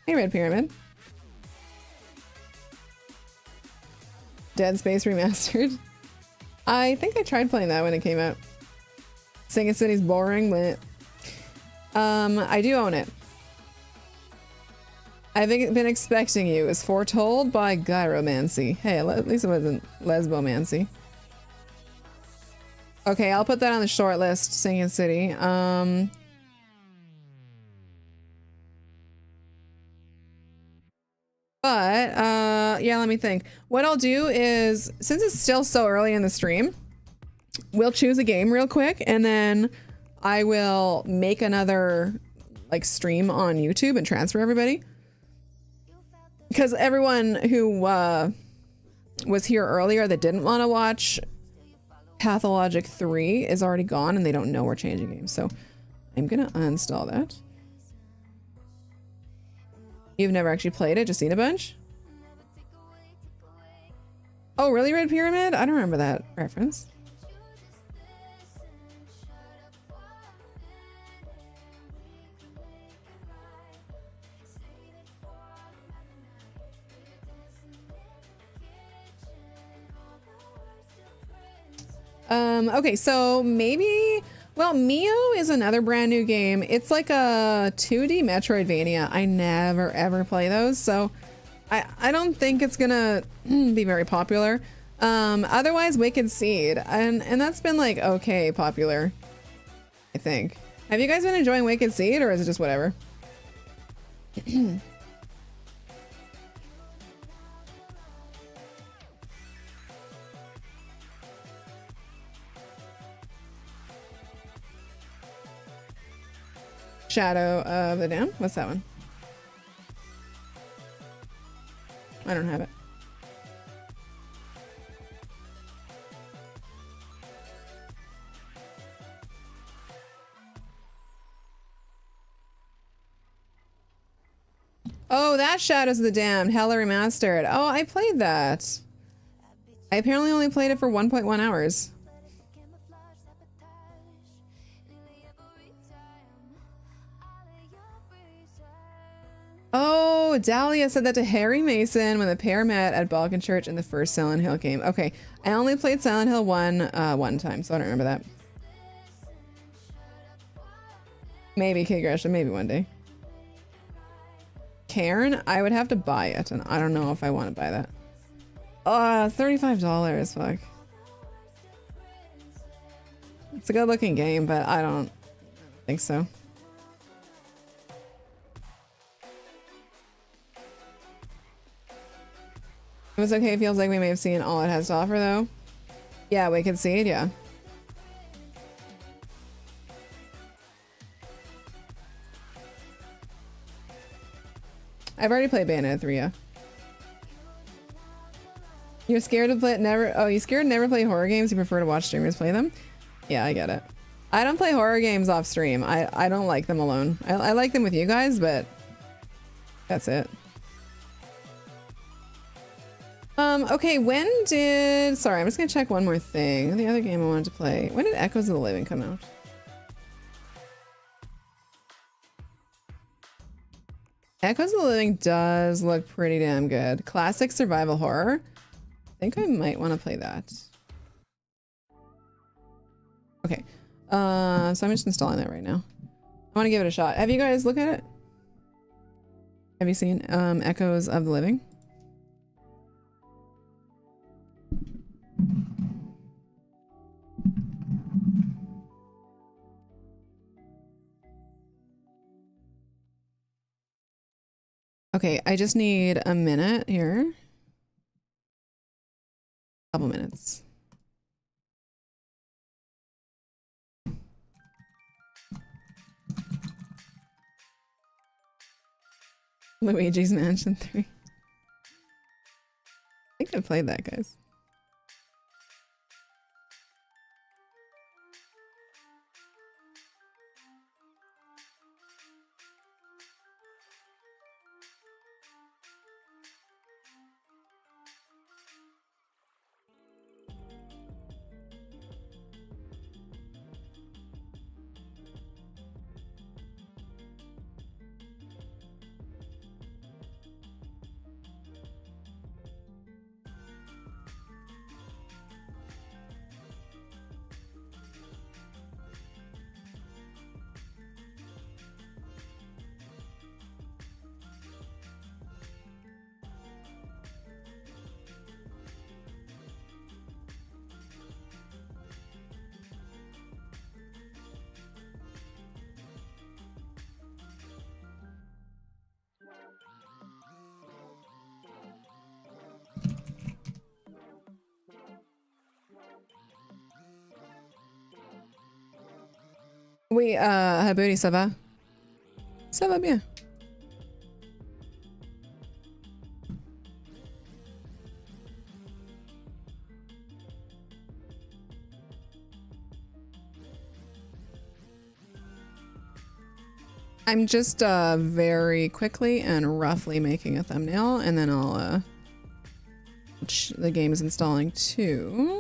Hey, Red Pyramid. Dead Space Remastered. I think I tried playing that when it came out. Sinking City's boring, but I do own it. I've been expecting you is foretold by gyromancy. Hey, at least it wasn't lesbomancy. Okay, I'll put that on the short list, Sinking City. Yeah, let me think. What I'll do is, since it's still so early in the stream, we'll choose a game real quick, and then I will make another like stream on YouTube and transfer everybody. Because everyone who was here earlier that didn't want to watch Pathologic 3 is already gone, and they don't know we're changing games. So I'm gonna uninstall that. You've never actually played it, just seen a bunch? Oh, really, Red Pyramid? I don't remember that reference. Okay, so maybe, well, Mio is another brand new game. It's like a 2D Metroidvania. I never ever play those, so I don't think it's gonna be very popular. Otherwise, Wicked Seed, and that's been like okay popular, I think. Have you guys been enjoying Wicked Seed, or is it just whatever? Shadow of the Dam? What's that one? I don't have it. Oh, that Shadows of the Damned, Hella Remastered. Oh, I played that. I apparently only played it for 1.1 hours. Oh, Dahlia said that to Harry Mason when the pair met at Balkan Church in the first Silent Hill game. Okay, I only played Silent Hill 1 one time, so I don't remember that. Maybe Kid Gresham, maybe one day. Cairn, I would have to buy it, and I don't know if I want to buy that. $35, fuck. It's a good looking game, but I don't think so. It was okay. It feels like we may have seen all it has to offer, though. Yeah, Wicked Seed, yeah. I've already played Bayonetta 3, yeah. You're scared to play you scared to never play horror games? You prefer to watch streamers play them? Yeah, I get it. I don't play horror games off stream. I don't like them alone. I like them with you guys, but that's it. Okay, when did... Sorry, I'm just gonna check one more thing. The other game I wanted to play. When did Echoes of the Living come out? Echoes of the Living does look pretty damn good. Classic survival horror. I think I might want to play that. Okay. So I'm just installing that right now. I want to give it a shot. Have you guys looked at it? Have you seen Echoes of the Living? Okay, I just need a minute here. Couple minutes. Luigi's Mansion 3. I think I played that, guys. Oui, Haburi, ça va? Ça va bien. I'm just very quickly and roughly making a thumbnail, and then I'll the game is installing too.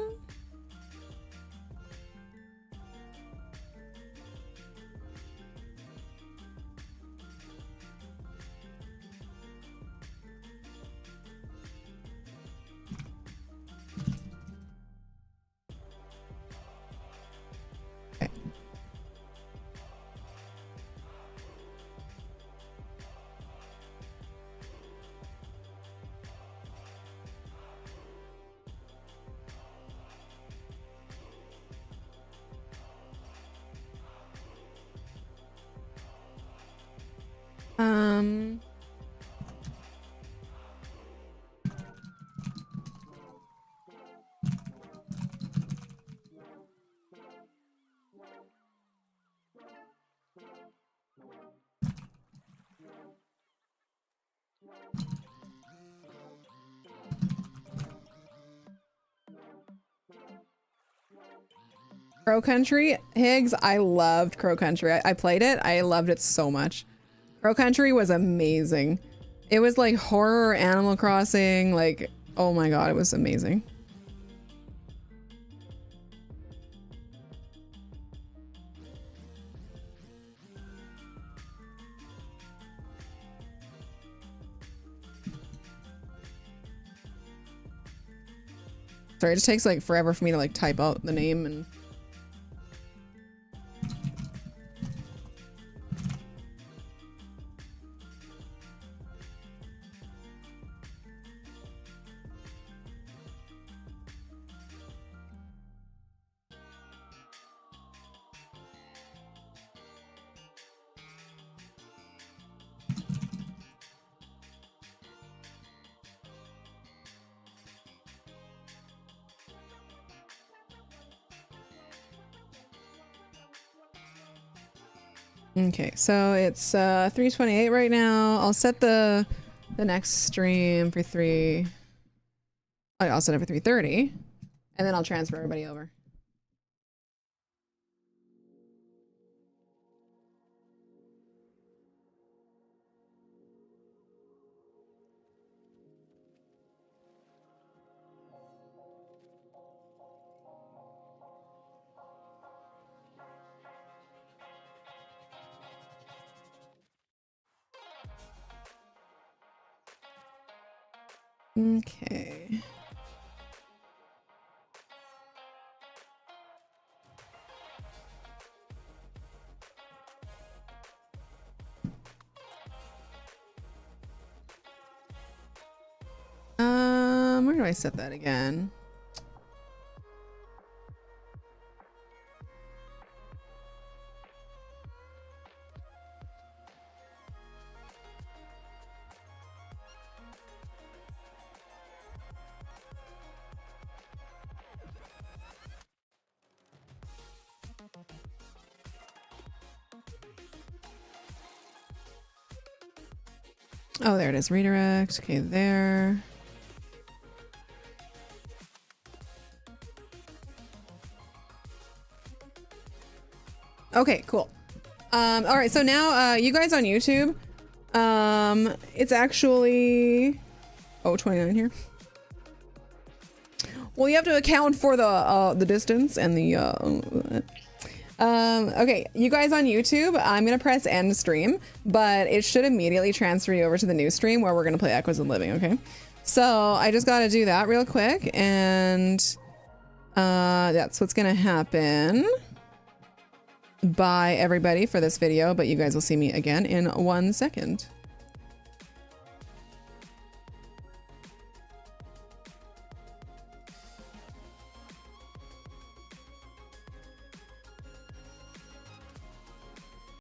Crow Country, Higgs, I loved Crow Country. I played it. I loved it so much. Crow Country was amazing. It was like horror Animal Crossing. Like, oh my god, it was amazing. Sorry, it just takes like forever for me to like type out the name and... Okay, so it's 3:28 right now. I'll set the next stream for 3. I'll set it for 3:30, and then I'll transfer everybody over. Okay. Where do I set that again? Oh, there it is. Redirect. Okay, there. Okay, cool. All right, so now you guys on YouTube, it's actually 29 here. Well, you have to account for the distance and the okay, you guys on YouTube, I'm gonna press end stream, but it should immediately transfer you over to the new stream where we're gonna play Echoes of Living. Okay, so I just gotta do that real quick, and that's what's gonna happen. Bye everybody for this video, but you guys will see me again in 1 second.